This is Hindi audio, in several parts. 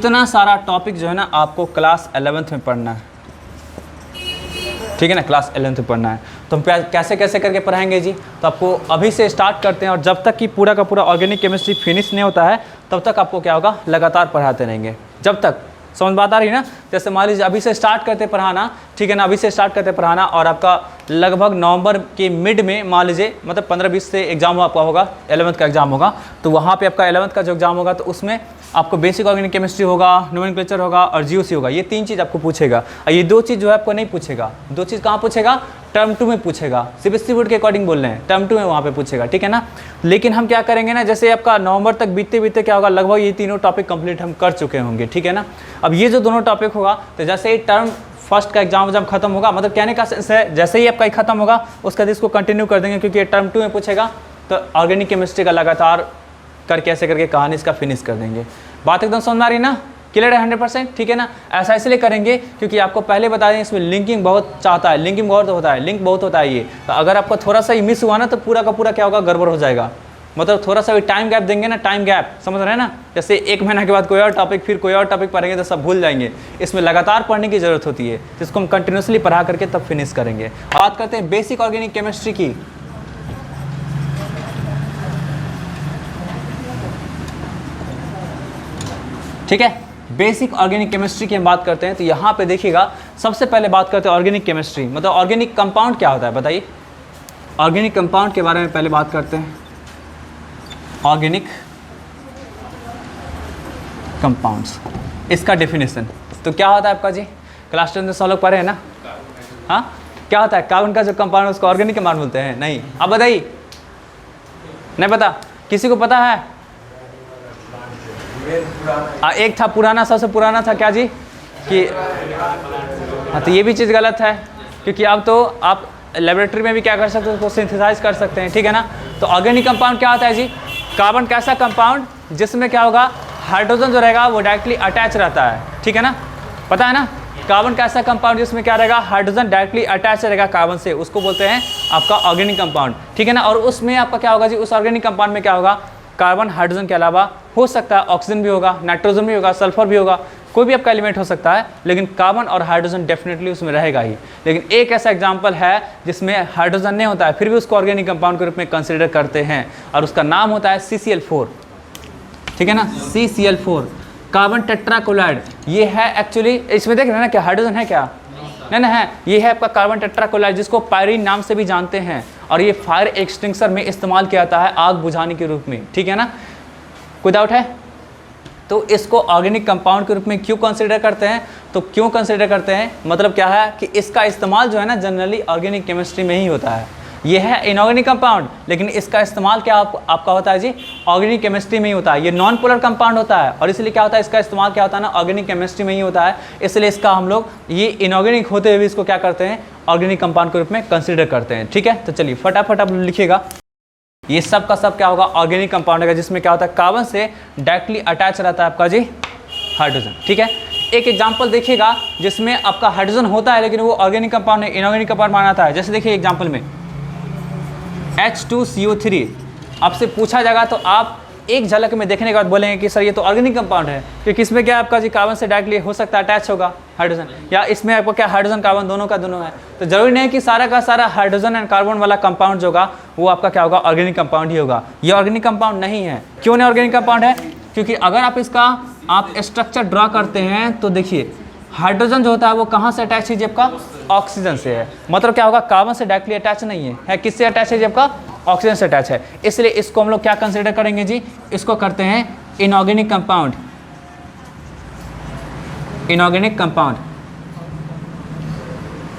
इतना सारा टॉपिक जो है ना आपको क्लास 11th में पढ़ना है, ठीक है ना, क्लास 11th में पढ़ना है। तो हम कैसे कैसे करके पढ़ाएंगे जी, तो आपको अभी से स्टार्ट करते हैं और जब तक कि पूरा का पूरा ऑर्गेनिक केमिस्ट्री फिनिश नहीं होता है तब तक आपको क्या होगा, लगातार पढ़ाते रहेंगे। जब तक, समझ बात आ रही है ना। जैसे मान लीजिए अभी से स्टार्ट करते पढ़ाना, ठीक है ना, अभी से स्टार्ट करते पढ़ाना और आपका लगभग नवंबर के मिड में मान लीजिए मतलब 15-20 से एग्जाम आपका होगा, 11th का एग्जाम होगा, तो वहाँ पे आपका 11th का जो एग्जाम होगा तो उसमें आपको बेसिक ऑर्गेनिक केमिस्ट्री होगा, नोमेनक्लेचर होगा और जीओसी होगा। ये 3 चीज़ आपको पूछेगा और ये 2 चीज़ जो है आपको नहीं पूछेगा। 2 चीज़ कहाँ पूछेगा, टर्म 2 में पूछेगा। सीबीएसई बोर्ड के अकॉर्डिंग बोल रहे हैं, टर्म 2 में वहाँ पे पूछेगा, ठीक है ना। लेकिन हम क्या करेंगे ना, जैसे आपका नवंबर तक बीतते बीतते क्या होगा, लगभग ये तीनों टॉपिक कंप्लीट हम कर चुके होंगे, ठीक है ना। अब ये जो दोनों टॉपिक होगा तो जैसे ही टर्म फर्स्ट का एग्जाम जब खत्म होगा, मतलब कहने का सेंस है जैसे ही आपका खत्म होगा उसका इसको कंटिन्यू कर देंगे, क्योंकि ये टर्म 2 में पूछेगा तो ऑर्गेनिक केमिस्ट्री का लगातार करके ऐसे करके कहानी इसका फिनिश कर देंगे। बात एकदम समझ आ रही ना, क्लियर है 100%, ठीक है ना। ऐसा इसलिए करेंगे क्योंकि आपको पहले बता दें इसमें लिंकिंग बहुत चाहता है, लिंकिंग बहुत होता है, लिंक बहुत होता है ये। तो अगर आपको थोड़ा सा ही मिस हुआ ना तो पूरा का पूरा क्या होगा, गड़बड़ हो जाएगा। मतलब थोड़ा सा भी टाइम गैप देंगे ना, टाइम गैप, समझ रहे हैं ना। जैसे 1 महीना के बाद कोई और टॉपिक, फिर कोई और टॉपिक पढ़ेंगे तो सब भूल जाएंगे। इसमें लगातार पढ़ने की ज़रूरत होती है, जिसको हम कंटिन्यूसली पढ़ा करके तब फिनिश करेंगे। बात करते हैं बेसिक ऑर्गेनिक केमिस्ट्री की। ठीक है, बेसिक ऑर्गेनिक केमिस्ट्री की हम बात करते हैं तो यहाँ पे देखिएगा, सबसे पहले बात करते हैं ऑर्गेनिक केमिस्ट्री, मतलब ऑर्गेनिक कंपाउंड क्या होता है बताइए। ऑर्गेनिक कंपाउंड के बारे में पहले बात करते हैं। ऑर्गेनिक कंपाउंड्स, इसका डेफिनेशन तो क्या होता है आपका जी, क्लास 10 में सब लोग पढ़े हैं ना। हाँ, क्या होता है, कार्बन का जो कंपाउंड उसको ऑर्गेनिक कंपाउंड बोलते हैं। नहीं, अब बताइए, नहीं पता, किसी को पता है? एक था पुराना, सबसे पुराना था क्या जी, कि हाँ, तो ये भी चीज़ गलत है, क्योंकि अब तो आप लेबोरेटरी में भी क्या कर सकते हैं, उसको सिंथेसाइज कर सकते हैं, ठीक है ना। तो ऑर्गेनिक कंपाउंड क्या होता है जी, कार्बन का ऐसा कंपाउंड जिसमें क्या होगा, हाइड्रोजन जो रहेगा वो डायरेक्टली अटैच रहता है, ठीक है ना, पता है ना। कार्बन का ऐसा कंपाउंड जिसमें क्या रहेगा, हाइड्रोजन डायरेक्टली अटैच रहेगा कार्बन से, उसको बोलते हैं आपका ऑर्गेनिक कंपाउंड, ठीक है ना। और उसमें आपका क्या होगा जी, उस ऑर्गेनिक कंपाउंड में क्या होगा, कार्बन हाइड्रोजन के अलावा हो सकता है ऑक्सीजन भी होगा, नाइट्रोजन भी होगा, सल्फर भी होगा, कोई भी आपका एलिमेंट हो सकता है, लेकिन कार्बन और हाइड्रोजन डेफिनेटली उसमें रहेगा ही। लेकिन एक ऐसा एग्जांपल है जिसमें हाइड्रोजन नहीं होता है, फिर भी उसको ऑर्गेनिक कंपाउंड के रूप में कंसिडर करते हैं, और उसका नाम होता है CCl4, ठीक है ना, CCl4, कार्बन टेट्राक्लोराइड। ये है एक्चुअली, इसमें देख रहे हैं ना, क्या हाइड्रोजन है क्या, नहीं ना है, ये है आपका कार्बन टेट्राक्लोराइड, जिसको पायरीन नाम से भी जानते हैं, और ये फायर एक्सटिंग्विशर में इस्तेमाल किया जाता है आग बुझाने के रूप में, ठीक है ना। कोई डाउट है? तो इसको ऑर्गेनिक कंपाउंड के रूप में क्यों कंसिडर करते हैं, तो क्यों कंसिडर करते हैं, मतलब क्या है कि इसका इस्तेमाल जो है ना जनरली ऑर्गेनिक केमिस्ट्री में ही होता है। ये है इनऑर्गेनिक कंपाउंड, लेकिन इसका इस्तेमाल क्या आपका होता है जी, ऑर्गेनिक केमिस्ट्री में ही होता है। ये नॉन पोलर कंपाउंड होता है, और इसलिए क्या होता है, इसका इस्तेमाल क्या होता है ना, ऑर्गेनिक केमिस्ट्री में ही होता है। इसलिए इसका हम लोग ये इनऑर्गेनिक होते हुए भी इसको क्या करते हैं, ऑर्गेनिक कंपाउंड के रूप में कंसिडर करते हैं, ठीक है। तो चलिए फटाफट आप लिखिएगा, ये सब का सब क्या होगा, ऑर्गेनिक कंपाउंड है, जिसमें क्या होता है, कार्बन से डायरेक्टली अटैच रहता है आपका जी हाइड्रोजन, ठीक है। एक एग्जांपल देखिएगा जिसमें आपका हाइड्रोजन होता है लेकिन वो ऑर्गेनिक कंपाउंड है, इनऑर्गेनिक कंपाउंड माना जाता है। जैसे देखिए एग्जांपल में H2CO3 आपसे पूछा जाएगा तो आप एक झलक में देखने के बाद बोलेंगे कि सर ये तो ऑर्गेनिक कंपाउंड है, क्योंकि इसमें क्या आपका जी कार्बन से डायरेक्टली हो सकता है अटैच होगा हाइड्रोजन, या इसमें आपको क्या हाइड्रोजन कार्बन दोनों का दोनों है। तो जरूरी नहीं है कि सारा का सारा हाइड्रोजन एंड कार्बन वाला कंपाउंड जो होगा वो आपका क्या होगा, ऑर्गेनिक कंपाउंड ही होगा। ये ऑर्गेनिक कंपाउंड नहीं है। क्यों नहीं ऑर्गेनिक कंपाउंड है, क्योंकि अगर आप इसका आप स्ट्रक्चर ड्रा करते हैं तो देखिए हाइड्रोजन जो होता है वो कहाँ से अटैच है, जबका ऑक्सीजन से है। मतलब क्या होगा, कार्बन से डायरेक्टली अटैच नहीं है, किससे अटैच है, जबका ऑक्सीजन से अटैच है। इसलिए इसको हम लोग क्या कंसिडर करेंगे जी, इसको करते हैं inorganic compound. Inorganic compound,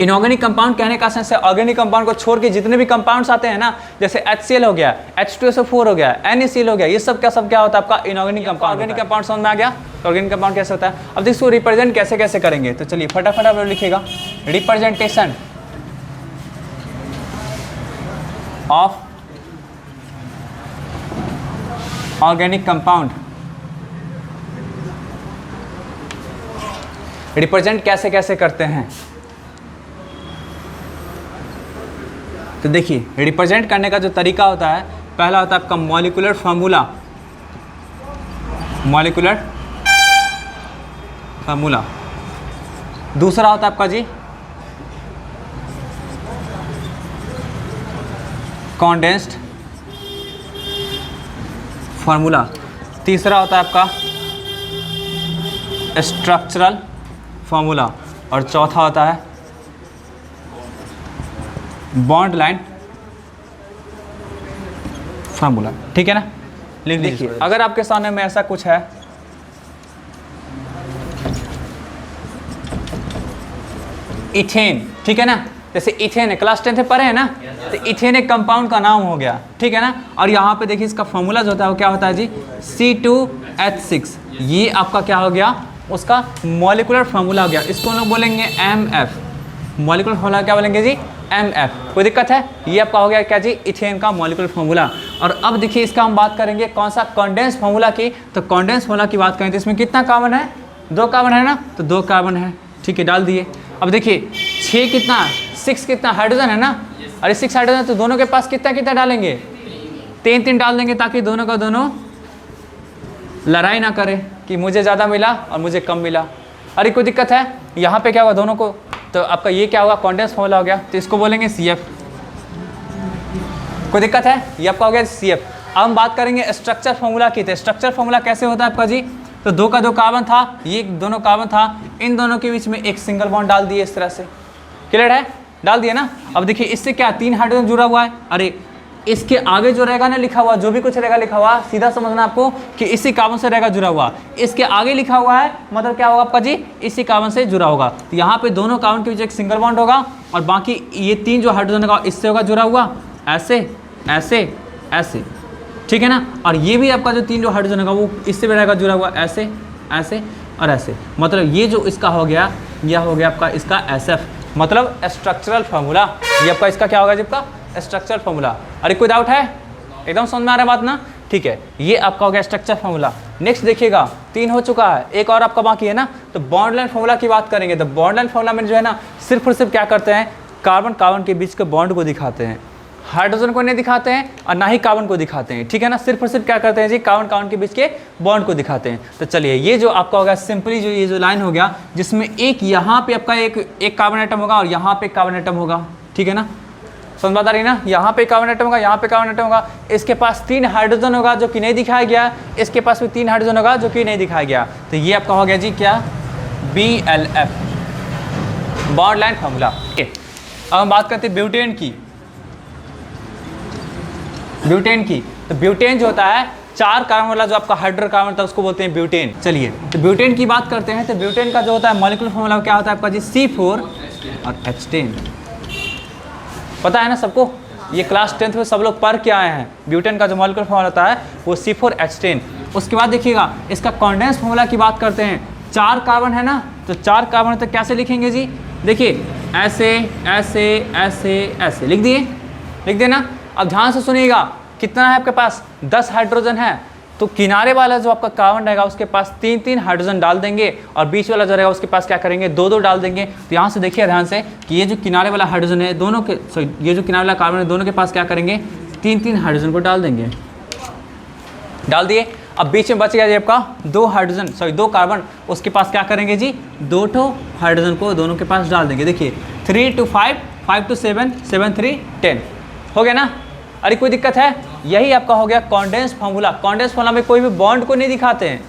inorganic compound कहने का सेंस है ऑर्गेनिक कंपाउंड को छोड़ के जितने भी कंपाउंड्स आते हैं ना, जैसे HCl हो गया, H2SO4 हो गया, NaCl हो गया, ये सब क्या होता है आपका इनऑर्गेनिक कंपाउंड। ऑर्गेनिक कंपाउंड समझ में आ गया, ऑर्गेनिक कंपाउंड कैसे होता है। अब इसको रिप्रेजेंट कैसे कैसे करेंगे, तो चलिए फटाफट आप लिखिएगा, representation of organic compound. Represent कैसे कैसे करते हैं, तो देखिए रिप्रेजेंट करने का जो तरीका होता है, पहला होता है आपका मॉलिक्यूलर फार्मूला। Molecular formula. दूसरा होता है आपका जी कॉन्डेंस्ड फार्मूला। तीसरा होता है आपका स्ट्रक्चरल फार्मूला। और चौथा होता है बॉन्ड लाइन फार्मूला। ठीक है ना, लिख लीजिए। अगर आपके सामने में ऐसा कुछ है, इथेन, ठीक है ना, जैसे इथेन है, क्लास 10 से पढ़े हैं ना, तो इथेन एक कंपाउंड का नाम हो गया, ठीक है ना। और यहाँ पे देखिए इसका फॉर्मूला जो होता है वो क्या होता है जी, C2H6। ये आपका क्या हो गया, उसका मॉलिक्यूलर फार्मूला हो गया। इसको हम लोग बोलेंगे MF। मॉलिक्यूलर फार्मूला क्या बोलेंगे जी, MF। कोई दिक्कत है, ये आपका हो गया क्या जी, इथेन का मॉलिक्यूलर फार्मूला। और अब देखिए इसका हम बात करेंगे कौन सा, कॉन्डेंस फार्मूला की। तो कॉन्डेंस फार्मूला की बात करें तो इसमें कितना कार्बन है, 2 कार्बन है ना, तो 2 कार्बन है, ठीक है, डाल दिए। अब देखिए 6 कितना, 6 कितना हाइड्रोजन है ना, अरे 6 हाइड्रोजन, तो दोनों के पास कितना कितना डालेंगे, 3 डाल देंगे, ताकि दोनों का दोनों लड़ाई ना करे कि मुझे ज़्यादा मिला और मुझे कम मिला। अरे कोई दिक्कत है, यहाँ पे क्या हुआ दोनों को, तो आपका ये क्या होगा, कॉन्डेंस फार्मूला हो गया, तो इसको बोलेंगे CF। कोई दिक्कत है, ये आपका हो गया CF। अब हम बात करेंगे स्ट्रक्चर फार्मूला की। तो स्ट्रक्चर फार्मूला कैसे होता है आपका जी, तो 2 का 2 कार्बन था, ये दोनों कार्बन था, इन दोनों के बीच में एक सिंगल बॉन्ड डाल दिए इस तरह से, क्लियर है, डाल दिए ना। अब देखिए इससे क्या 3 हाइड्रोजन जुड़ा हुआ है, अरे इसके आगे जो रहेगा ना लिखा हुआ, जो भी कुछ रहेगा लिखा हुआ, सीधा समझना आपको कि इसी कार्बन से रहेगा जुड़ा हुआ। इसके आगे लिखा हुआ है मतलब क्या होगा आपका जी, इसी कार्बन से जुड़ा होगा। तो यहाँ पे दोनों कार्बन के बीच एक सिंगल बॉन्ड होगा, और बाकी ये 3 जो हाइड्रोजन होगा इससे होगा जुड़ा हुआ, ऐसे ऐसे ऐसे, ठीक है ना। और ये भी आपका जो 3 जो हाइड्रोजन होगा वो इससे भी रहेगा जुड़ा हुआ, ऐसे ऐसे और ऐसे। मतलब ये जो इसका हो गया, यह हो गया आपका इसका SF, मतलब स्ट्रक्चरल फार्मूला। ये आपका इसका क्या होगा जी, आपका स्ट्रक्चरल फार्मूला। अरे कोई डाउट है, एकदम समझ में आ रहा है बात ना, ठीक है, ये आपका हो गया स्ट्रक्चर फार्मूला। नेक्स्ट देखिएगा 3 हो चुका है, एक और आपका बाकी है ना, तो बॉन्ड लाइन फार्मूला की बात करेंगे। तो बॉन्ड लाइन फार्मूला में जो है ना, सिर्फ और सिर्फ क्या करते हैं, कार्बन कार्बन के बीच के बॉन्ड को दिखाते हैं, हाइड्रोजन को नहीं दिखाते हैं और ना ही कार्बन को दिखाते हैं, ठीक है ना। सिर्फ और सिर्फ क्या करते हैं जी, कार्बन कार्बन के बीच के बॉन्ड को दिखाते हैं। तो चलिए ये जो आपका होगा सिंपली जो ये जो लाइन हो गया, जिसमें एक यहाँ पे आपका एक कार्बन एटम होगा और यहाँ पे कार्बन एटम होगा, ठीक है ना, समझ बात आ रही ना। यहाँ पे कार्बन एटम होगा, यहाँ पे कार्बन एटम होगा, इसके पास 3 हाइड्रोजन होगा जो कि नहीं दिखाया गया, इसके पास भी 3 हाइड्रोजन होगा जो कि नहीं दिखाया गया। तो ये आपका हो गया जी क्या, BLF, बॉन्ड लाइन फार्मूला। अब हम बात करते हैं ब्यूटेन की। ब्यूटेन की, तो ब्यूटेन जो होता है 4 कार्बन वाला जो आपका हाइड्रोकार्बन होता है उसको बोलते हैं ब्यूटेन। चलिए तो ब्यूटेन की बात करते हैं। तो ब्यूटेन का जो होता है मॉलिक्यूलर फार्मूला क्या होता है आपका जी, C4 और H10। पता है ना सबको, ये क्लास 10th में सब लोग पढ़ के आए हैं। ब्यूटेन का जो मॉलिक्यूलर फार्मूला होता है वो C4H10। उसके बाद देखिएगा इसका कॉन्डेंस फार्मूला की बात करते हैं। 4 कार्बन है ना, तो 4 कार्बन तो कैसे लिखेंगे जी, देखिए ऐसे ऐसे ऐसे ऐसे लिख दिए, लिख देना। अब ध्यान से सुनिएगा, कितना है आपके पास, 10 हाइड्रोजन है, तो किनारे वाला जो आपका कार्बन रहेगा उसके पास 3 हाइड्रोजन डाल देंगे, और बीच वाला जो रहेगा उसके पास क्या करेंगे, 2 डाल देंगे। तो यहाँ से देखिए ध्यान से कि ये जो किनारे वाला हाइड्रोजन है दोनों के, सॉरी ये जो किनारे वाला कार्बन है दोनों के पास क्या करेंगे, 3 हाइड्रोजन को डाल देंगे, डाल दिए। अब बीच में बच गया जी आपका 2 हाइड्रोजन, सॉरी 2 कार्बन, उसके पास क्या करेंगे जी, 2 हाइड्रोजन को दोनों के पास डाल देंगे। देखिए 3 to 5, 5 to 7, 7 3 10 हो गया ना। अरे कोई दिक्कत है, यही आपका हो गया कॉन्डेंस फार्मूला। कॉन्डेंस फार्मूला में कोई भी बॉन्ड को नहीं दिखाते हैं,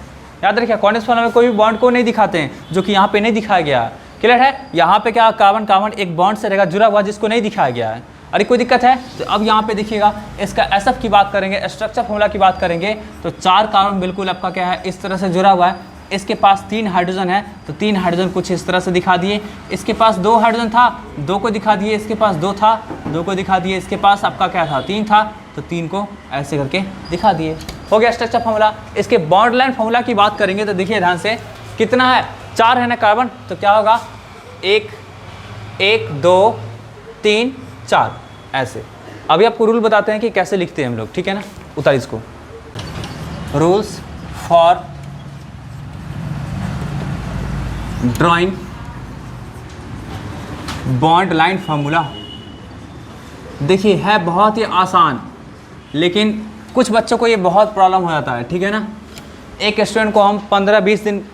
याद रखिए कॉन्डेंस फार्मूला में कोई भी बॉन्ड को नहीं दिखाते हैं, जो कि यहाँ पे नहीं दिखाया गया है, क्लियर है। यहाँ पे क्या कार्बन कार्बन एक बॉन्ड से रहेगा जुड़ा हुआ जिसको नहीं दिखाया गया है। अरे कोई दिक्कत है, तो अब यहाँ पे देखिएगा इसका SF की बात करेंगे, स्ट्रक्चर फार्मूला की बात करेंगे, तो 4 कार्बन बिल्कुल आपका क्या है, इस तरह से जुड़ा हुआ है। इसके पास 3 हाइड्रोजन है, तो 3 हाइड्रोजन कुछ इस तरह से दिखा दिए। इसके पास 2 हाइड्रोजन था, 2 को दिखा दिए। इसके पास 2 था, 2 को दिखा दिए। इसके पास आपका क्या था, 3 था, तो 3 को ऐसे करके दिखा दिए। हो गया स्ट्रक्चर फार्मूला। इसके बॉन्ड लाइन फार्मूला की बात करेंगे तो देखिए ध्यान से, कितना है, 4 है ना कार्बन, तो क्या होगा, 1 1 2 3 4 ऐसे। अभी आपको रूल बताते हैं कि कैसे लिखते हैं हम लोग, ठीक है ना। उतार इसको, rules for drawing bond line formula. देखिए है बहुत ही आसान, लेकिन कुछ बच्चों को ये बहुत प्रॉब्लम हो जाता है, ठीक है ना। एक स्टूडेंट को हम 15-20 दिन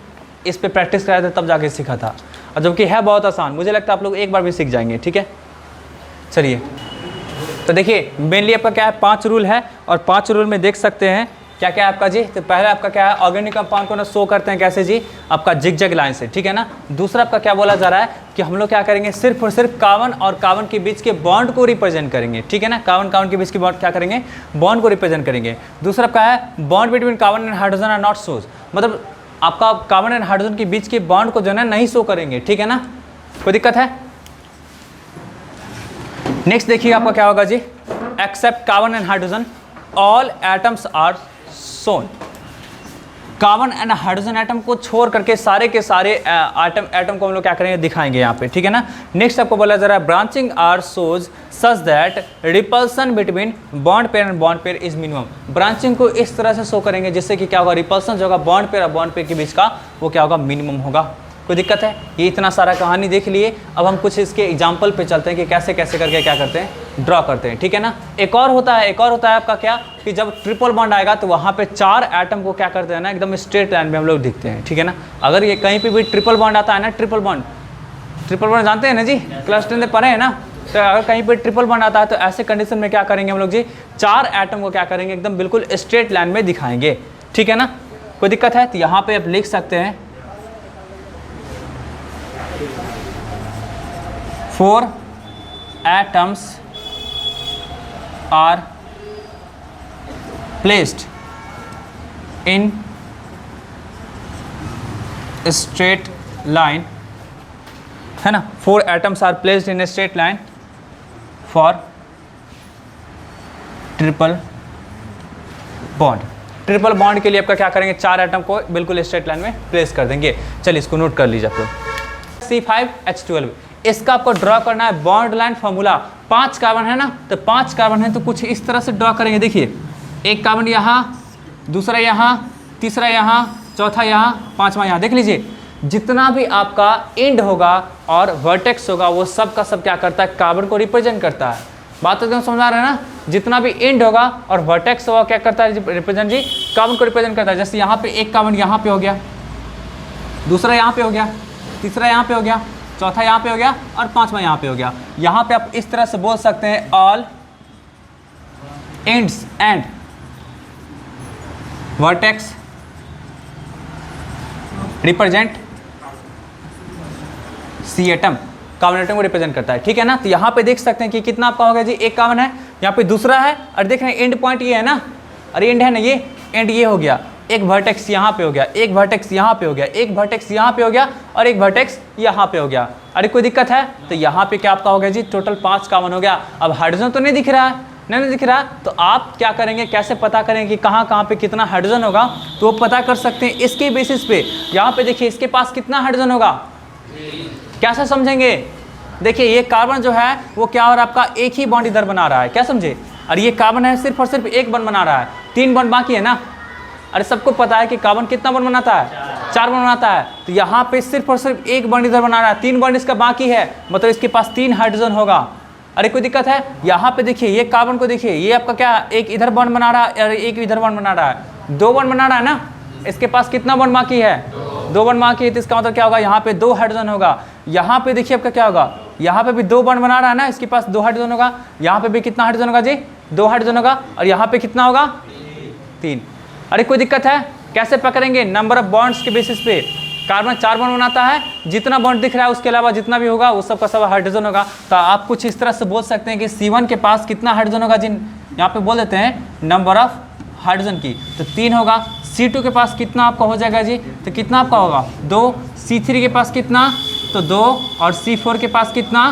इस पे प्रैक्टिस कराया था तब जाके सीखा था, और जबकि है बहुत आसान, मुझे लगता है आप लोग एक बार भी सीख जाएंगे। ठीक है, चलिए तो देखिए मेनली आपका क्या है, 5 रूल है, और 5 रूल में देख सकते हैं क्या क्या है आपका जी। तो पहला आपका क्या है, ऑर्गेनिक कंपाउंड को ना शो करते हैं कैसे जी, आपका जिगजैग लाइन से, ठीक है ना। दूसरा आपका क्या बोला जा रहा है कि हम लोग क्या करेंगे, सिर्फ और सिर्फ कार्बन और कार्बन के बीच के बॉन्ड को रिप्रेजेंट करेंगे, ठीक है ना। कार्बन कार्बन के बीच के बॉन्ड क्या करेंगे, बॉन्ड को रिप्रेजेंट करेंगे। दूसरा आपका है bond between carbon and hydrogen are not shows, मतलब आपका कार्बन एंड हाइड्रोजन के बीच के बॉन्ड को जो है नहीं शो करेंगे, ठीक है ना, कोई दिक्कत है। नेक्स्ट देखिए आपका क्या होगा जी, except carbon and hydrogen all atoms are shown. Carbon and hydrogen atom को छोड़ करके सारे के सारे एटम को हम लोग क्या करेंगे, दिखाएंगे यहाँ पे, ठीक है ना। नेक्स्ट आपको बोला जा रहा है branching are shows such that repulsion between bond pair and bond pair is minimum. Branching को इस तरह से शो करेंगे जिससे कि क्या होगा, रिपल्सन जो होगा बॉन्ड पेयर और बॉन्ड पेयर के बीच का वो क्या होगा, मिनिमम होगा। कोई दिक्कत है। ये इतना सारा कहानी देख लिए, अब हम कुछ इसके एग्जाम्पल पे चलते हैं कि कैसे कैसे करके क्या करते हैं, ड्रॉ करते हैं, ठीक है ना। एक और होता है आपका क्या कि जब ट्रिपल बॉन्ड आएगा तो वहाँ पे 4 एटम को क्या करते हैं ना, एकदम स्ट्रेट लाइन में हम लोग दिखते हैं, ठीक है ना। अगर ये कहीं पे भी ट्रिपल बॉन्ड आता है ना, ट्रिपल बॉन्ड जानते हैं ना जी, क्लास 10 में पढ़े हैं ना। तो अगर कहीं पे ट्रिपल बॉन्ड आता है तो ऐसे कंडीशन में क्या करेंगे हम लोग जी, 4 एटम को क्या करेंगे, एकदम बिल्कुल स्ट्रेट लाइन में दिखाएंगे, ठीक है ना। कोई दिक्कत है तो यहाँ पे आप लिख सकते हैं 4 atoms are placed in straight line, है ना। 4 atoms are placed in a straight line for triple bond. Triple bond के लिए आपका क्या करेंगे, 4 एटम को बिल्कुल स्ट्रेट लाइन में प्लेस कर देंगे। चलिए इसको नोट कर लीजिए आप लोग। C5H12 इसका आपको ड्रॉ करना है बॉन्ड लाइन फॉर्मूला। 5 कार्बन है ना, तो 5 कार्बन है तो कुछ इस तरह से ड्रॉ करेंगे। देखिए एक कार्बन यहाँ, दूसरा यहाँ, तीसरा यहाँ, चौथा यहाँ, पांचवा यहाँ। देख लीजिए जितना भी आपका एंड होगा और वर्टेक्स होगा वो सब का सब क्या करता है, कार्बन को रिप्रेजेंट करता है। बात तो समझा रहे हैं ना, जितना भी एंड होगा और वर्टेक्स होगा क्या करता है, रिप्रेजेंट जी, कार्बन को रिप्रेजेंट करता है। जैसे यहाँ पे एक कार्बन यहाँ पे हो गया, दूसरा यहाँ पे हो गया, तीसरा यहाँ पे हो गया, चौथा यहाँ पे हो गया और पांचवा यहाँ पे हो गया। यहाँ पे आप इस तरह से बोल सकते हैं all ends and vertex represent C atom, carbon atom को रिप्रेजेंट करता है, ठीक है ना। तो यहाँ पे देख सकते हैं कि कितना आपका हो गया जी, एक कार्बन है, यहाँ पे दूसरा है, और देख रहे हैं एंड पॉइंट ये है ना, अरे एंड है ना, ये एंड ये हो गया। एक वर्टेक्स यहाँ पे हो गया, एक वर्टेक्स यहाँ पे हो गया, एक वर्टेक्स यहाँ पे हो गया और एक वर्टेक्स यहाँ पे हो गया। अरे कोई दिक्कत है तो यहाँ पे क्या आपका हो गया जी, टोटल 5 कार्बन हो गया। अब हाइड्रोजन तो नहीं दिख रहा है, नहीं दिख रहा, तो आप क्या करेंगे, कैसे पता करें कि कहाँ कहाँ पे कितना हाइड्रोजन होगा, तो वो पता कर सकते हैं इसके बेसिस पे। यहाँ पे देखिए इसके पास कितना हाइड्रोजन होगा, कैसे समझेंगे। देखिए ये कार्बन जो है वो क्या हो रहा है, आपका एक ही बॉन्ड इधर बना रहा है, क्या समझे। और ये कार्बन है सिर्फ और सिर्फ एक बॉन्ड बना रहा है, 3 बॉन्ड बाकी है ना। अरे सबको पता है कि कार्बन कितना बॉन्ड बनाता है, 4 बॉन्ड बनाता है। तो यहाँ पे सिर्फ और सिर्फ एक बॉन्ड इधर बना रहा है, 3 बॉन्ड इसका बाकी है, मतलब इसके पास 3 हाइड्रोजन होगा। अरे कोई दिक्कत है। यहाँ पे देखिए ये कार्बन को देखिए, ये आपका क्या, एक इधर बॉन्ड बना रहा है और एक इधर बॉन्ड बना रहा है, 2 बॉन्ड बना रहा है ना। इसके पास कितना बॉन्ड बाकी है, 2 बॉन्ड बाकी है, तो इसका मतलब क्या होगा, यहाँ पे 2 हाइड्रोजन होगा। यहाँ पे देखिए आपका क्या होगा, यहाँ पे भी 2 बॉन्ड बना रहा है ना, इसके पास 2 हाइड्रोजन होगा। यहाँ पे भी कितना हाइड्रोजन होगा जी, 2 हाइड्रोजन होगा। और यहाँ पे कितना होगा, 3। अरे कोई दिक्कत है, कैसे पकड़ेंगे, नंबर ऑफ बॉन्ड्स के बेसिस पे। कार्बन 4 बॉन्ड बनाता है, जितना बॉन्ड दिख रहा है उसके अलावा जितना भी होगा वो सब का सब हाइड्रोजन होगा। तो आप कुछ इस तरह से बोल सकते हैं कि C1 के पास कितना हाइड्रोजन होगा, जिन यहाँ पे बोल देते हैं नंबर ऑफ हाइड्रोजन की, तो 3 होगा। C2 के पास कितना आपका हो जाएगा जी, तो कितना आपका होगा 2। C3 के पास कितना, तो 2। और C4 के पास कितना,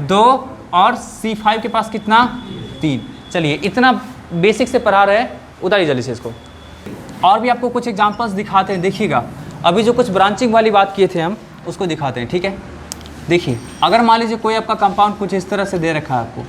2। और C5 के पास कितना, 3। चलिए इतना बेसिक से पढ़ा रहे हैं, उतारिए जल्दी से इसको। और भी आपको कुछ एग्जांपल्स दिखाते हैं, देखिएगा। अभी जो कुछ ब्रांचिंग वाली बात किए थे हम, उसको दिखाते हैं, ठीक है। देखिए अगर मान लीजिए कोई आपका कंपाउंड कुछ इस तरह से दे रखा है आपको,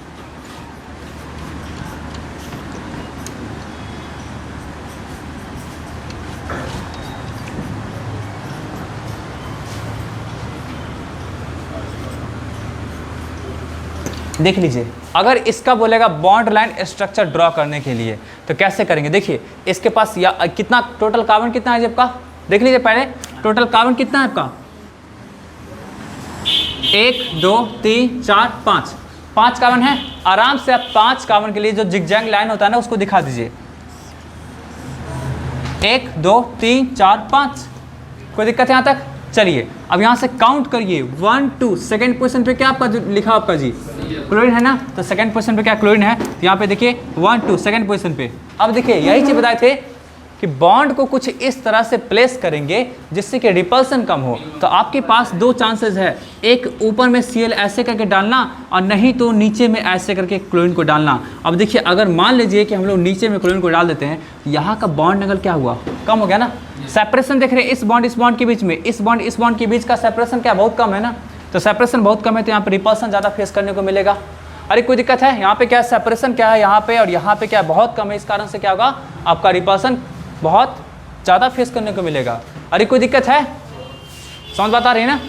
देख लीजिए। अगर इसका बोलेगा बॉन्ड लाइन स्ट्रक्चर ड्रॉ करने के लिए तो कैसे करेंगे। देखिए इसके पास या कितना टोटल कार्बन कितना है जी आपका, देख लीजिए पहले। टोटल कार्बन कितना है आपका? 1 2 3 4 5, 5 कार्बन है। आराम से आप 5 कार्बन के लिए जो जिगजैग लाइन होता है ना उसको दिखा दीजिए। 1 2 3 4 5, कोई दिक्कत है यहाँ तक? चलिए अब यहाँ से काउंट करिए 1 2। सेकेंड पोजीशन पे क्या आपका जो लिखा आपका जी क्लोरीन है ना, तो सेकेंड पोजीशन पे क्या क्लोरीन है, तो यहाँ पे देखिए 1 2 सेकेंड पोजीशन पे। अब देखिए यही चीज़ बताए थे कि बॉन्ड को कुछ इस तरह से प्लेस करेंगे जिससे कि रिपल्सन कम हो। तो आपके पास 2 चांसेस है, एक ऊपर में Cl ऐसे करके डालना और नहीं तो नीचे में ऐसे करके क्लोरीन को डालना। अब देखिए अगर मान लीजिए कि हम लोग नीचे में क्लोरीन को डाल देते हैं, यहाँ का बॉन्ड एंगल क्या हुआ, कम हो गया ना। सेपरेशन देख रहे हैं इस बॉन्ड के बीच में, इस बॉन्ड के बीच का सेपरेशन क्या बहुत कम है ना, तो सेपरेशन बहुत कम है तो यहाँ पर रिपल्सन ज़्यादा फेस करने को मिलेगा। अरे कोई दिक्कत है? यहाँ पे क्या सेपरेशन क्या है यहाँ पे, और यहाँ पे क्या बहुत कम है, इस कारण से क्या होगा आपका रिपल्सन बहुत ज़्यादा फेस करने को मिलेगा। अरे कोई दिक्कत है? समझ बात आ रही है ना?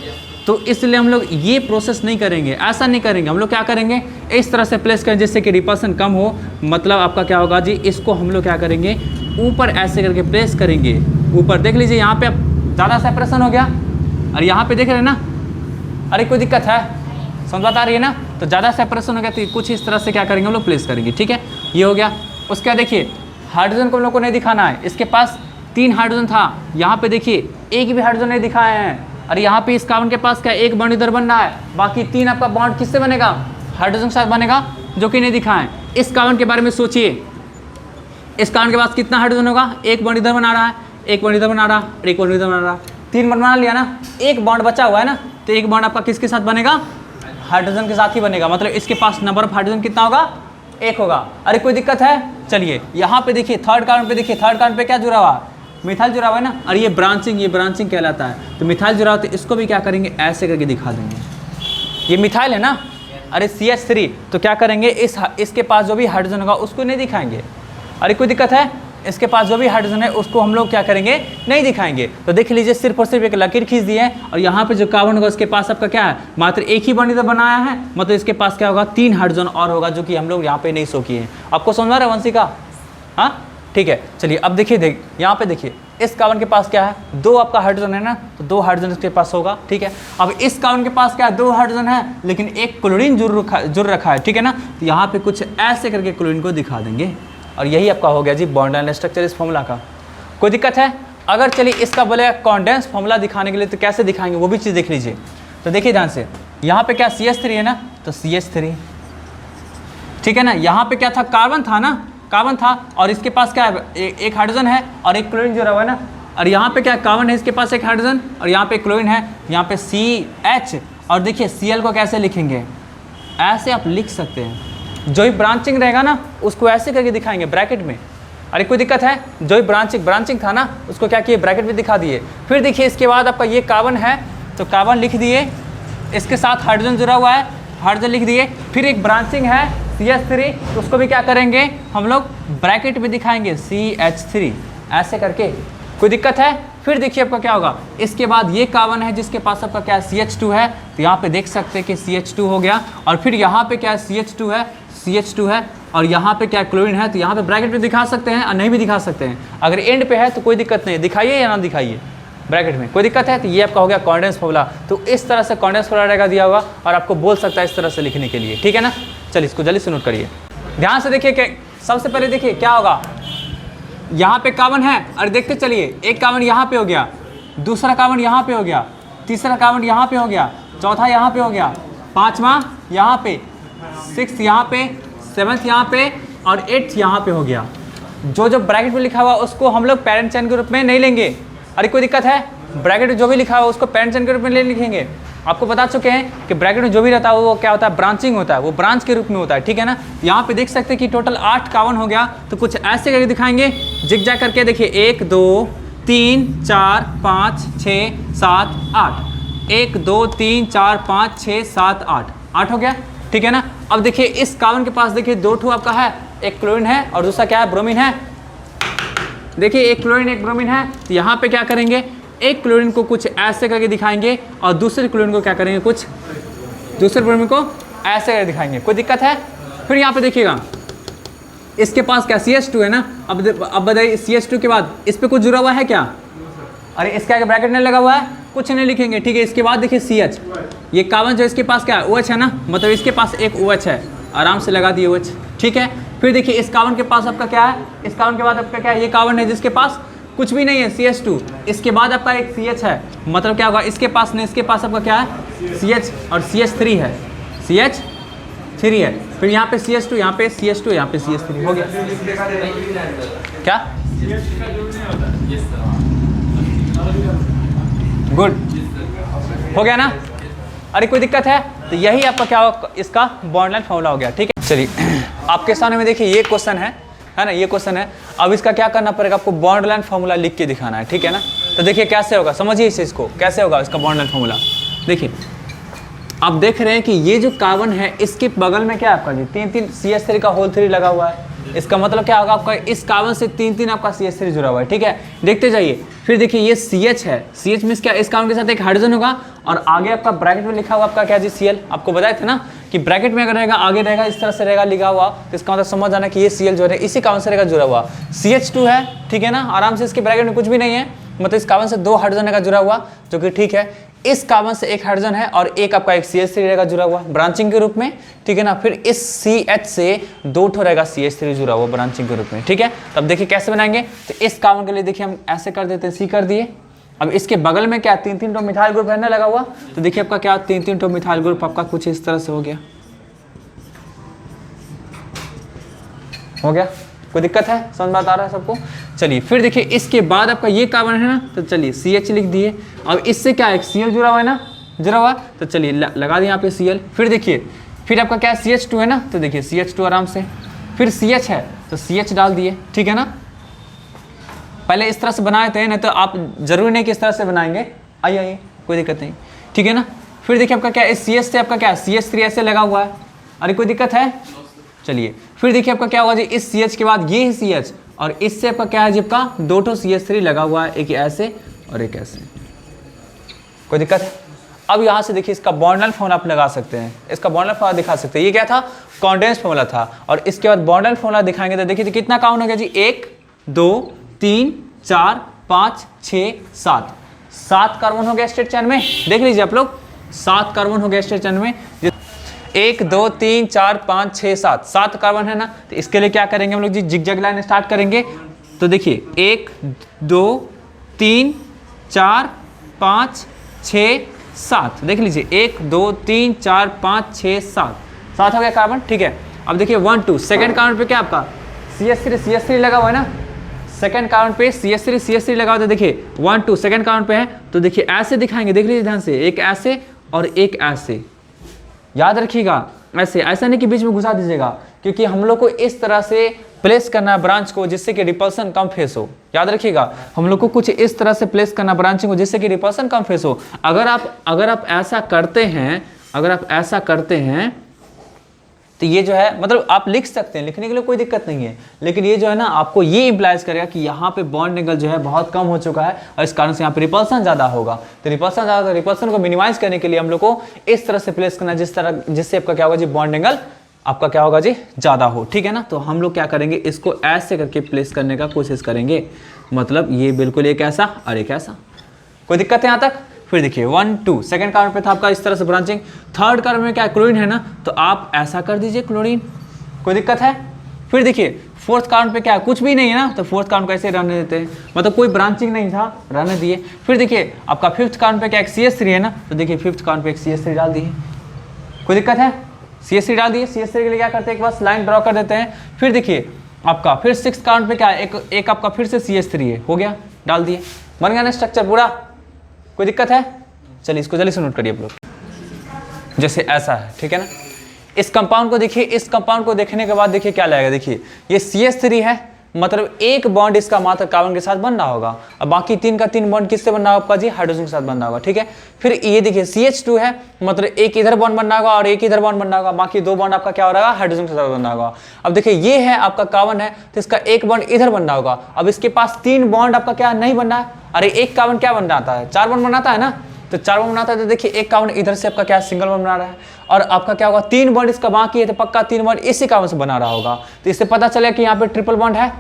तो इसलिए हम लोग ये प्रोसेस नहीं करेंगे, ऐसा नहीं करेंगे। हम लोग क्या करेंगे, इस तरह से प्लेस करें जिससे कि रिपल्सन कम हो। मतलब आपका क्या होगा जी, इसको हम लोग क्या करेंगे, ऊपर ऐसे करके प्लेस करेंगे। ऊपर देख लीजिए यहाँ पे अब ज़्यादा सेपरेशन हो गया, और यहाँ पे देख रहे हैं ना। अरे कोई दिक्कत है? समझ बात आ रही है ना? तो ज़्यादा सेपरेशन हो गया तो कुछ इस तरह से क्या करेंगे हम लोग, प्लेस करेंगे। ठीक है, ये हो गया। उसके बाद देखिए हाइड्रोजन को हम लोग को नहीं दिखाना है। इसके पास 3 हाइड्रोजन था, यहाँ पे देखिए एक भी हाइड्रोजन नहीं दिखाए हैं। और यहाँ पे इस कार्बन के पास क्या एक बॉन्ड इधर बन रहा है, बाकी 3 आपका बॉन्ड किससे बनेगा, हाइड्रोजन के साथ बनेगा, जो कि नहीं दिखाएं। इस कार्बन के बारे में सोचिए, इस कार्बन के पास कितना हाइड्रोजन होगा, एक बॉन्ड इधर बना रहा है, एक बॉन्ड इधर बना रहा है, एक बॉन्ड इधर बना रहा है, 3 बॉन्ड बना लिया ना, एक बॉन्ड बचा हुआ है ना, तो एक बॉन्ड आपका किसके साथ बनेगा, हाइड्रोजन के साथ ही बनेगा। मतलब इसके पास नंबर ऑफ हाइड्रोजन कितना होगा, 1 होगा। अरे कोई दिक्कत है? चलिए यहाँ पे देखिए थर्ड कार्बन पे, देखिए थर्ड कार्बन पे क्या जुड़ा हुआ, मिथाइल जुड़ा हुआ है ना। और ये ब्रांचिंग कहलाता है। तो मिथाइल जुड़ा हुआ, तो इसको भी क्या करेंगे, ऐसे करके दिखा देंगे। ये मिथाइल है ना, अरे CH3, तो क्या करेंगे, इसके पास जो भी हाइड्रोजन होगा उसको नहीं दिखाएंगे। अरे कोई दिक्कत है? इसके पास जो भी हाइड्रोजन है उसको हम लोग क्या करेंगे, नहीं दिखाएंगे। तो देख लीजिए सिर्फ और सिर्फ एक लकीर खींच दी है, और यहाँ पे जो कार्बन होगा उसके पास आपका क्या है, मात्र एक ही बॉन्ड इधर बनाया है। मतलब इसके पास क्या होगा, 3 हाइड्रोजन और होगा, जो कि हम लोग यहाँ पे नहीं शो किए हैं। आपको समझ आ रहा है वंशिका? हाँ ठीक है। चलिए अब देखिए यहाँ पे देखिए इस कार्बन के पास क्या है, 2 आपका हाइड्रोजन है ना, तो 2 हाइड्रोजन इसके पास होगा। ठीक है, अब इस कार्बन के पास क्या है, 2 हाइड्रोजन है, लेकिन एक क्लोरीन जुड़ रखा है। ठीक है ना, तो यहाँ पे कुछ ऐसे करके क्लोरीन को दिखा देंगे, और यही आपका हो गया जी बॉन्ड एंड स्ट्रक्चर इस फॉर्मूला का। कोई दिक्कत है? अगर चलिए इसका बोले कॉन्डेंस फॉर्मूला दिखाने के लिए तो कैसे दिखाएंगे, वो भी चीज़ देख लीजिए। तो देखिए ध्यान से, यहाँ पे क्या CH3 है ना, तो CH3, ठीक है ना। यहाँ पे क्या था, कार्बन था ना, कार्बन था, और इसके पास क्या है, एक हाइड्रोजन है और एक क्लोरीन जुड़ा हुआ है ना। और यहाँ पे क्या कार्बन है, इसके पास एक हाइड्रोजन, और यहाँ पे क्लोरीन है, यहाँ पे CH। और देखिए Cl को कैसे लिखेंगे, ऐसे आप लिख सकते हैं। जो ही ब्रांचिंग रहेगा ना उसको ऐसे करके दिखाएंगे ब्रैकेट में। अरे कोई दिक्कत है? जो ही ब्रांचिंग था ना उसको क्या किए, ब्रैकेट में दिखा दिए। फिर देखिए इसके बाद आपका ये कार्बन है, तो कार्बन लिख दिए, इसके साथ हाइड्रोजन जुड़ा हुआ है, हाइड्रोजन लिख दिए। फिर एक ब्रांचिंग है CH3, तो उसको भी क्या करेंगे हम लोग, ब्रैकेट में दिखाएंगे CH3, ऐसे करके। कोई दिक्कत है? फिर देखिए आपका क्या होगा, इसके बाद ये कार्बन है जिसके पास आपका क्या है, CH2 है, तो यहाँ पे देख सकते हैं कि CH2 हो गया। और फिर यहाँ पे क्या है, CH2 है, और यहाँ पे क्या क्लोरीन है, तो यहाँ पे ब्रैकेट में दिखा सकते हैं और नहीं भी दिखा सकते हैं। अगर एंड पे है तो कोई दिक्कत नहीं, दिखाइए या ना दिखाइए ब्रैकेट में, कोई दिक्कत है? तो ये आपका हो गया कॉन्डेंस फॉर्मूला। तो इस तरह से कॉन्डेंस फॉर्मूला रहेगा दिया होगा, और आपको बोल सकता है इस तरह से लिखने के लिए। ठीक है ना, चलिए इसको जल्दी से नोट करिए, ध्यान से देखिए कि सबसे पहले देखिए क्या होगा, यहाँ पे कार्बन है, और देखते चलिए एक कार्बन यहाँ पे हो गया, दूसरा कार्बन यहाँ पे हो गया, तीसरा कार्बन यहाँ पे हो गया, चौथा यहाँ पे हो गया, 5वां यहाँ पे, 6th यहाँ पे, 7th यहाँ पे, और 8th यहाँ पे हो गया। जो ब्रैकेट में लिखा हुआ उसको हम लोग पेरेंट चेन के रूप में नहीं लेंगे। अरे कोई दिक्कत है? ब्रैकेट में जो भी लिखा हुआ उसको पेरेंट चेन के रूप में ले लिखेंगे। आपको बता चुके हैं कि ब्रैकेट में जो भी रहता है वो क्या होता है, ब्रांचिंग होता है, वो ब्रांच के रूप में होता है। ठीक है ना, यहाँ पे देख सकते हैं कि टोटल 8 कार्बन हो गया, तो कुछ ऐसे करके दिखाएंगे जिग-जैग करके। देखिए 1 2 3 4 5 6 7 8, 1 2 3 4 5 6 7 8 हो गया। ठीक है ना, अब देखिए इस कार्बन के पास देखिए 2 ठो आपका है, एक क्लोरीन है और दूसरा क्या है, ब्रोमीन है। देखिए एक क्लोरीन एक ब्रोमीन है, तो यहाँ पे क्या करेंगे, एक क्लोरीन को कुछ ऐसे करके दिखाएंगे और दूसरे क्लोरीन को क्या करेंगे, कुछ दूसरे ब्रोमीन को ऐसे करके दिखाएंगे। कोई दिक्कत है? फिर यहाँ पे देखिएगा इसके पास क्या CH2 है ना। अब बताइए CH2 के बाद इस पे कुछ जुड़ा हुआ है क्या? अरे इसके आगे ब्रैकेट नहीं लगा हुआ है, कुछ नहीं लिखेंगे, ठीक है। इसके बाद देखिए CH, ये कार्बन जो इसके पास क्या है, OH है ना, मतलब इसके पास एक OH है, आराम से लगा दिए OH, ठीक है। फिर देखिए इस कार्बन के पास आपका क्या है, इस कार्बन के बाद आपका क्या है, ये कार्बन है जिसके पास कुछ भी नहीं है, CH2। इसके बाद आपका एक CH है, मतलब क्या होगा, इसके पास नहीं, इसके पास आपका क्या है CH और CH3 है, CH3 है। फिर यहाँ पे CH2, यहाँ पे CH2, यहाँ पे CH3 हो गया। क्या गुड हो गया ना। अरे कोई दिक्कत है, तो यही आपका क्या होगा, इसका बॉन्ड लाइन फॉर्मूला हो गया, ठीक है। चलिए आपके सामने में देखिए ये क्वेश्चन है ना, ये क्वेश्चन है। अब इसका क्या करना पड़ेगा, आपको बॉन्ड लाइन फॉर्मूला लिख के दिखाना है, ठीक है ना। तो देखिए कैसे होगा, समझिए इस चीज़ को, कैसे होगा इसका बॉन्ड लाइन फॉर्मूला। देखिए आप देख रहे हैं कि ये जो कार्बन है इसके बगल में क्या है आपका जी, 3 CH3 का होल 3 लगा हुआ है। इसका मतलब क्या होगा, आपका इस कार्बन से 3 आपका CH3 जुड़ा हुआ है, ठीक है। देखते जाइए, फिर देखिए ये CH है, CH मींस क्या, इस कार्बन के साथ एक हाइड्रोजन होगा और आगे आपका ब्रैकेट में लिखा हुआ आपका क्या जी, Cl। आपको बताए थे ना कि ब्रैकेट में अगर रहेगा, आगे रहेगा, इस तरह से रहेगा लिखा हुआ, तो इसका मतलब समझ आना कि ये Cl जो है इसी कार्बन से रहेगा जुड़ा हुआ। CH2 है, ठीक है ना, आराम से, इसके ब्रैकेट में कुछ भी नहीं है, मतलब इस कार्बन से 2 हाइड्रोजन रहेगा जुड़ा हुआ, जो कि ठीक है। इस कार्बन से एक हाइड्रोजन है और एक आपका एक CH3 रहेगा जुड़ा हुआ ब्रांचिंग के रूप में, ठीक है ना। फिर इस CH से 2 ठो रहेगा CH3 जुड़ा हुआ ब्रांचिंग के रूप में, ठीक है। तब देखिए कैसे बनाएंगे, तो इस कार्बन के लिए देखिए हम ऐसे कर देते हैं, C कर दिए। अब इसके बगल में क्या 3 ठो मिथाइल ग्रुप है ना लगा हुआ, तो देखिए आपका क्या 3 ठो मिथाइल ग्रुप आपका कुछ इस तरह से हो गया, हो गया। कोई दिक्कत है, समझ में आ रहा है सबको। चलिए फिर देखिए इसके बाद आपका ये कार्बन है ना, तो चलिए CH लिख दिए। अब इससे क्या है, एक Cl जुड़ा हुआ है ना, जुड़ा हुआ, तो चलिए लगा दिए यहाँ पे Cl। फिर देखिए फिर आपका क्या है, CH2 है ना, तो देखिए CH2 आराम से। फिर CH है तो CH डाल दिए, ठीक है ना। पहले इस तरह से बनाए थे ना, तो आप जरूरी नहीं कि इस तरह से बनाएंगे, आइए कोई दिक्कत नहीं, ठीक है ना। फिर देखिए आपका क्या है, इस CH से आपका क्या है, CH3 ऐसे लगा हुआ है, अरे कोई दिक्कत है। चलिए फिर देखिए आपका क्या होगा जी, इस CH के बाद ये है CH और इससे आपका क्या है जी, आपका 2 ठो CH3 लगा हुआ है, एक ऐसे और एक ऐसे, कोई दिक्कत है। अब यहाँ से देखिए इसका बॉन्ड लाइन फॉर्मूला आप लगा सकते हैं, इसका बॉन्ड लाइन फॉर्मूला दिखा सकते हैं। ये क्या था, कॉन्डेंस फॉर्मूला था, और इसके बाद बॉन्ड लाइन फॉर्मूला दिखाएंगे तो देखिए कितना काउंट हो गया जी, 1 2 3 4 5 6 7 कार्बन हो गया स्टेट चेन में। देख लीजिए आप लोग, 7 कार्बन हो गया स्टेट चेन में, 1 2 3 4 5 6 7 कार्बन है ना। तो इसके लिए क्या करेंगे हम लोग जी, जिगजैग लाइन स्टार्ट करेंगे। तो देखिए 1 2 3 4 5 6 7, देख लीजिए 1 2 3 4 5 6 7 हो गया कार्बन, ठीक है। अब देखिए 1 2 सेकेंड कार्बन पे क्या आपका CH3 लगा हुआ है ना, सेकेंड कार्बन पे CH3 लगा हुआ है। देखिए 1 2 सेकेंड कार्बन पे है, तो देखिए ऐसे दिखाएंगे, देख लीजिए ध्यान से, एक ऐसे और एक ऐसे, याद रखिएगा। ऐसे ऐसा नहीं कि बीच में घुसा दीजिएगा, क्योंकि हम लोग को इस तरह से प्लेस करना है ब्रांच को जिससे कि रिपल्सन कम फेस हो, याद रखिएगा। हम लोग को कुछ इस तरह से प्लेस करना ब्रांचिंग को जिससे कि रिपल्सन कम फेस हो। अगर आप ऐसा करते हैं, अगर आप ऐसा करते हैं तो ये जो है, मतलब आप लिख सकते हैं, लिखने के लिए कोई दिक्कत नहीं है, लेकिन ये जो है ना आपको ये इंप्लाइज करेगा कि यहाँ पे बॉन्ड एंगल जो है बहुत कम हो चुका है और इस कारण से यहाँ पे रिपल्सन ज़्यादा होगा। तो रिपल्सन ज़्यादा, तो रिपल्सन को मिनिमाइज करने के लिए हम लोग को इस तरह से प्लेस करना जिससे आपका क्या होगा जी, बॉन्ड एंगल आपका क्या होगा जी, ज़्यादा हो, ठीक है ना। तो हम लोग क्या करेंगे, इसको ऐसे करके प्लेस करने का कोशिश करेंगे, मतलब ये बिल्कुल एक ऐसा और एक ऐसा। कोई दिक्कत है यहाँ तक। फिर देखिए 1 2 सेकेंड कार्बन पे था आपका इस तरह से ब्रांचिंग, थर्ड कार्बन में क्या क्लोरीन है ना, तो आप ऐसा कर दीजिए क्लोरीन, कोई दिक्कत है। फिर देखिए फोर्थ कार्बन पे क्या है, कुछ भी नहीं है ना, तो फोर्थ कार्बन को ऐसे रहने देते हैं, मतलब कोई ब्रांचिंग नहीं था, रहने दिए। फिर देखिए आपका फिफ्थ कार्बन पे क्या एक CH3 है ना, तो देखिए फिफ्थ कार्बन पे एक CH3 डाल दिए, कोई दिक्कत है। CH3 डाल दिए, CH3 के लिए क्या करते हैं, एक बस लाइन ड्रॉ कर देते हैं। फिर देखिए आपका फिर सिक्स कार्बन पे क्या है, एक आपका फिर से CH3 है, हो गया, डाल दिए, बन गया ना स्ट्रक्चर पूरा। कोई दिक्कत है। चलिए इसको जल्दी से नोट करिए आप लोग, जैसे ऐसा है, ठीक है ना। इस कंपाउंड को देखिए, इस कंपाउंड को देखने के बाद देखिए क्या लगेगा, देखिए ये CH3 है, मतलब एक बॉन्ड इसका मात्र कार्बन के साथ बन रहा होगा, और बाकी 3 का 3 बॉन्ड किससे बन रहा होगा आपका जी, हाइड्रोजन के साथ बन रहा होगा, ठीक है। फिर ये देखिए CH2 है, मतलब एक इधर बॉन्ड बन रहा होगा और एक इधर बॉन्ड बन रहा होगा, बाकी 2 बॉन्ड आपका क्या हो रहा है, हाइड्रोजन के साथ बन रहा होगा। अब देखिए ये है आपका कार्बन है, तो इसका एक बॉन्ड इधर बन रहा होगा। अब इसके पास 3 बॉन्ड आपका क्या नहीं बन रहा है, अरे एक कार्बन क्या बन रहा है, 4 बॉन्ड बनाता है ना, तो 4 बॉन्ड बनाता है, तो देखिए एक कार्बन इधर से आपका क्या सिंगल बॉन्ड बना रहा है, और आपका क्या होगा 3 बॉन्ड इसका बाकी है, तो पक्का 3 बॉन्ड इसी कार्बन से बना रहा होगा। तो इससे पता चले कि यहाँ पे ट्रिपल बॉन्ड है।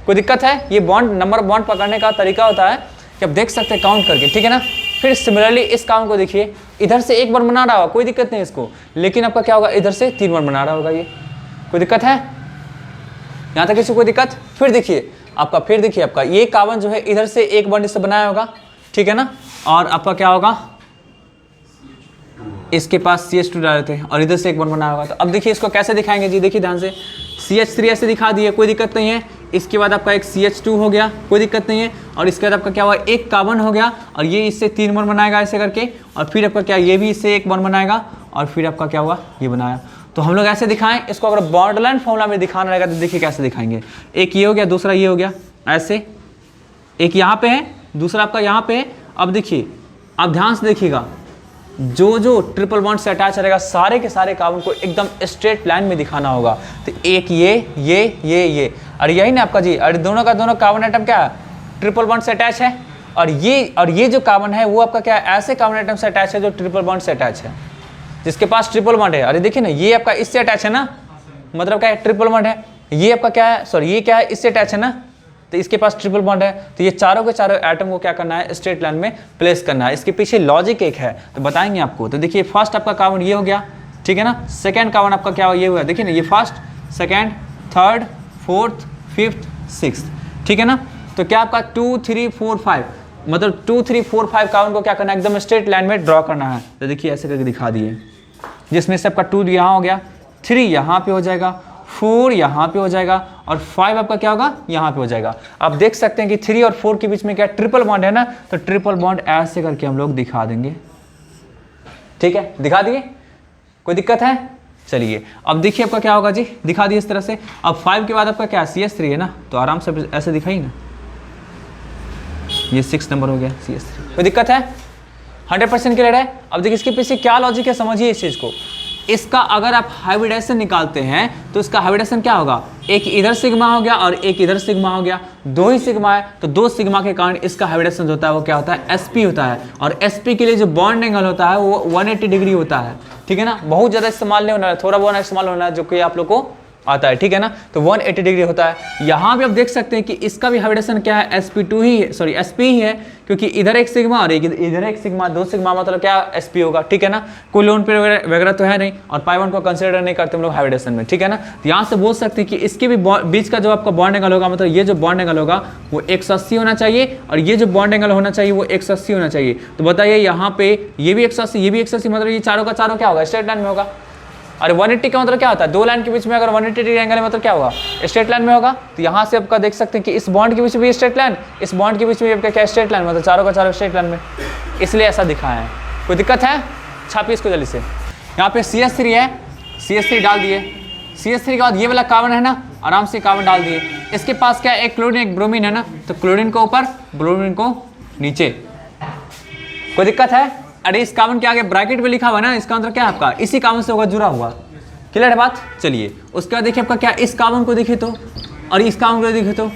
कोई दिक्कत है। ये बॉन्ड नंबर बॉन्ड पकड़ने का तरीका होता है कि आप देख सकते हैं काउंट करके, ठीक है ना। फिर सिमिलरली इस काउंट को देखिए, इधर से 1 बॉन्ड बना रहा होगा, कोई दिक्कत नहीं इसको, लेकिन आपका क्या होगा, इधर से 3 बॉन्ड बना रहा होगा, ये कोई दिक्कत है यहाँ तक, इसको कोई दिक्कत। फिर देखिए आपका ये कार्बन जो है इधर से 1 बॉन्ड इससे बनाया होगा, ठीक है ना, और आपका क्या होगा, इसके पास CH2 डाले थे और इधर से 1 बॉन्ड बनाया होगा। तो अब देखिए इसको कैसे दिखाएंगे जी, देखिए ध्यान से, CH3 ऐसे दिखा दिए, कोई दिक्कत नहीं है। इसके बाद आपका एक CH2 हो गया, कोई दिक्कत नहीं है। और इसके बाद आपका क्या हुआ, एक कार्बन हो गया और ये इससे 3 बॉन्ड बनाएगा ऐसे करके, और फिर आपका क्या, ये भी इससे 1 बॉन्ड बनाएगा और फिर आपका क्या हुआ, ये बनाया। तो हम लोग ऐसे दिखाएं इसको, अगर बॉन्डलाइन फॉर्मूला में दिखाना रहेगा तो देखिए कैसे दिखाएंगे। एक ये हो गया, दूसरा ये हो गया, ऐसे एक यहाँ पे है, दूसरा आपका यहाँ पे है। अब देखिए, आप ध्यान से देखिएगा, जो ट्रिपल बॉन्ड से अटैच रहेगा सारे के सारे कार्बन को एकदम स्ट्रेट लाइन में दिखाना होगा। तो एक ये और यही ना आपका जी, और दोनों का दोनों कार्बन एटम क्या है, ट्रिपल बॉन्ड से अटैच है। और ये जो कार्बन है वो आपका क्या है, ऐसे कार्बन एटम से अटैच है जो ट्रिपल बॉन्ड से अटैच है, जिसके पास ट्रिपल बॉन्ड है। अरे देखिए ना, ये आपका इससे अटैच है ना, मतलब क्या है, ट्रिपल बॉन्ड है। ये आपका क्या है, सॉरी ये क्या है, इससे अटैच है ना, तो इसके पास ट्रिपल बॉन्ड है। तो ये चारों के चारों एटम को क्या करना है, स्ट्रेट लाइन में प्लेस करना है। इसके पीछे लॉजिक एक है, तो बताएंगे आपको। तो देखिए फर्स्ट आपका कार्बन ये हो गया, ठीक है ना। सेकंड कार्बन आपका क्या हो, ये हुआ, देखिए ना, ये first, second, third, fourth, fifth, sixth, ठीक है ना। तो क्या आपका 2 3 4 5, मतलब 2 3 4 5 कार्बन को क्या करना है, एकदम स्ट्रेट लाइन में ड्रॉ करना है। तो देखिए ऐसे करके दिखा दिए, जिसमें से आपका 2 यहाँ हो गया, 3 यहाँ पे हो जाएगा, 4 यहाँ पे हो जाएगा और 5 आपका क्या होगा, यहाँ पे हो जाएगा। आप देख सकते हैं कि 3 और 4 के बीच में क्या ट्रिपल बॉन्ड है ना, तो ट्रिपल बॉन्ड ऐसे करके हम लोग दिखा देंगे, ठीक है, दिखा दिए, कोई दिक्कत है। चलिए अब देखिए आपका क्या होगा जी, दिखा दिए इस तरह से। अब 5 के बाद आपका क्या CH3 है ना, तो आराम से ऐसे दिखाई ना, ये 6 नंबर हो गया CH3, कोई दिक्कत है, 100% क्लियर है। अब देखिए इसके पीछे क्या लॉजिक है, समझिए इस चीज को। इसका अगर आप हाइब्रिडाइजेशन निकालते हैं तो इसका हाइब्रिडाइजेशन क्या होगा, एक इधर सिग्मा हो गया और एक इधर सिग्मा हो गया, 2 ही सिग्मा है, तो 2 सिग्मा के कारण इसका हाइब्रिडाइजेशन होता है वो क्या होता है, sp होता है। और sp के लिए जो बॉन्ड एंगल होता है वो 180 डिग्री होता है, ठीक है ना। बहुत ज़्यादा इस्तेमाल नहीं होना है, थोड़ा बहुत इस्तेमाल होना है, जो कि आप लोग को आता है, ठीक है ना। तो 180 डिग्री होता है। यहाँ भी आप देख सकते हैं कि इसका भी हाइब्रिडेशन क्या है, sp2 ही है, सॉरी sp ही है, क्योंकि इधर एक सिग्मा और इधर एक सिग्मा, 2 सिग्मा मतलब क्या sp होगा, ठीक है ना। कोई लोन पे वगैरह तो है नहीं, और पाई बॉन्ड को कंसिडर नहीं करते हम लोग हाइब्रिडेशन में, ठीक है ना। तो यहाँ से बोल सकते हैं कि इसके भी बीच का जो आपका बॉन्ड एंगल होगा, मतलब ये जो बॉन्ड एंगल होगा वो 180 होना चाहिए, और ये जो बॉन्ड एंगल होना चाहिए वो 180 होना चाहिए। तो बताइए यहाँ पे ये भी 180, ये भी 180, मतलब ये चारों का चारों क्या होगा, स्ट्रेट लाइन में होगा। अरे 180 का मतलब क्या होता है, 2 लाइन के बीच में अगर 180 डिग्री एंगल है मतलब क्या होगा, स्ट्रेट लाइन में होगा। तो यहाँ से आपका देख सकते हैं कि इस बॉन्ड के बीच में भी स्ट्रेट लाइन, इस बॉन्ड के बीच में आपका क्या स्ट्रेट लाइन, मतलब चारों का चारों स्ट्रेट लाइन में, इसलिए ऐसा दिखाया है। कोई दिक्कत है, छापिए इसको जल्दी से। यहाँ पे CH3 है, CH3 डाल दिए। CH3 के बाद ये वाला कार्बन है ना, आराम से कार्बन डाल दिए। इसके पास क्या है, एक क्लोरीन एक ब्रोमीन है ना, तो क्लोरीन को ऊपर, ब्रोमीन को नीचे, कोई दिक्कत है। अरे इस कार्बन के आगे ब्रैकेट में लिखा हुआ है ना, इसका मतलब क्या है आपका, इसी कार्बन से होगा जुड़ा हुआ, क्लियर है बात। चलिए उसके बाद देखिए आपका क्या, इस कार्बन को देखे तो और इस कार्बन को देखे तो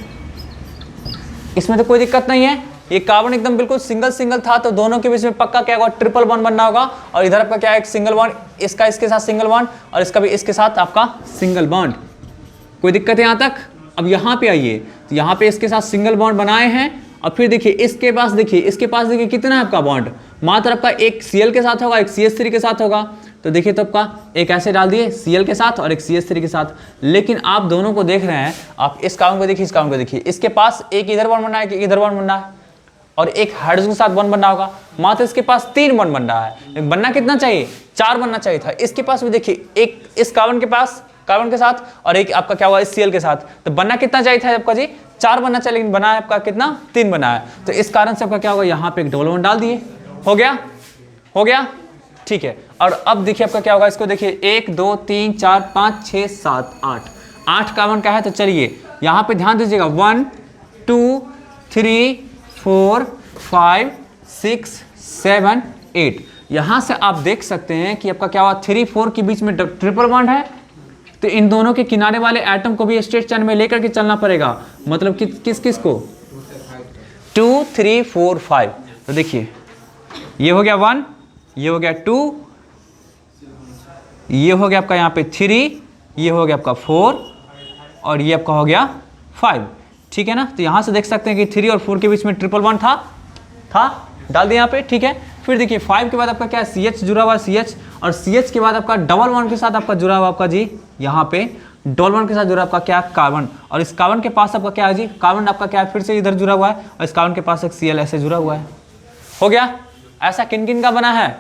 इसमें तो कोई दिक्कत नहीं है, ये कार्बन एकदम बिल्कुल सिंगल था, तो दोनों के बीच में पक्का क्या होगा, ट्रिपल बॉन्ड बनना होगा। और इधर आपका क्या है, एक सिंगल बॉन्ड, इसका इसके साथ सिंगल बॉन्ड और इसका भी इसके साथ आपका सिंगल बॉन्ड, कोई दिक्कत है यहाँ तक। अब यहाँ पे आइए, तो यहाँ पे इसके साथ सिंगल बॉन्ड बनाए हैं, और फिर देखिए इसके पास देखिए कितना है आपका बॉन्ड, मात्र आपका एक Cl के साथ होगा, एक CH3 के साथ होगा। तो देखिए तो आपका एक ऐसे डाल दिए Cl के साथ और एक CH3 के साथ, लेकिन आप दोनों को देख रहे हैं, आप इस कार्बन को देखिए, इस कार्बन को देखिए, इसके पास एक इधर बॉन्ड बनना है, एक इधर बॉन्ड बनना है, और एक हाइड्रोजन के साथ बॉन्ड बनना होगा। मात्र इसके पास 3 बॉन्ड बन रहा है, बनना कितना चाहिए, 4 बनना चाहिए था। इसके पास भी देखिए, एक इस कार्बन के पास, कार्बन के साथ, और एक आपका क्या हुआ, इस Cl के साथ, तो बनना कितना चाहिए था आपका जी, 4 बनना चाहिए, लेकिन बना है आपका कितना, 3 बना है। तो इस कारण से आपका क्या होगा, यहाँ पे एक डबल बॉन्ड डाल दिए, हो गया, ठीक है। और अब देखिए आपका क्या होगा, इसको देखिए 1 2 3 4 5 6 7 8 कार्बन का है। तो चलिए यहाँ पे ध्यान दीजिएगा, 1 2 3 4 5 6 7 8, यहाँ से आप देख सकते हैं कि आपका क्या हुआ, 3 4 के बीच में ट्रिपल बॉन्ड है, तो इन दोनों के किनारे वाले एटम को भी स्ट्रेट चैन में लेकर के चलना पड़ेगा, मतलब किस को, 2 3 4 5। तो देखिए ये हो गया 1, ये हो गया 2, ये हो गया आपका यहाँ पे 3, ये हो गया आपका 4, और ये आपका हो गया 5, ठीक है ना। तो यहाँ से देख सकते हैं कि 3 और 4 के बीच में ट्रिपल बॉन्ड था, था, डाल दिया यहाँ पे, ठीक है। फिर देखिए 5 के बाद आपका क्या है, CH जुड़ा हुआ है, CH, और CH के बाद आपका डबल बॉन्ड के साथ आपका जुड़ा हुआ आपका जी यहाँ पे डबल बॉन्ड के साथ जुड़ा आपका क्या, कार्बन, और इस कार्बन के पास आपका क्या है जी, कार्बन आपका क्या है, फिर से इधर जुड़ा हुआ है, और इस कार्बन के पास एक Cl ऐसे जुड़ा हुआ है। हो गया। ऐसा किन किन का बना है,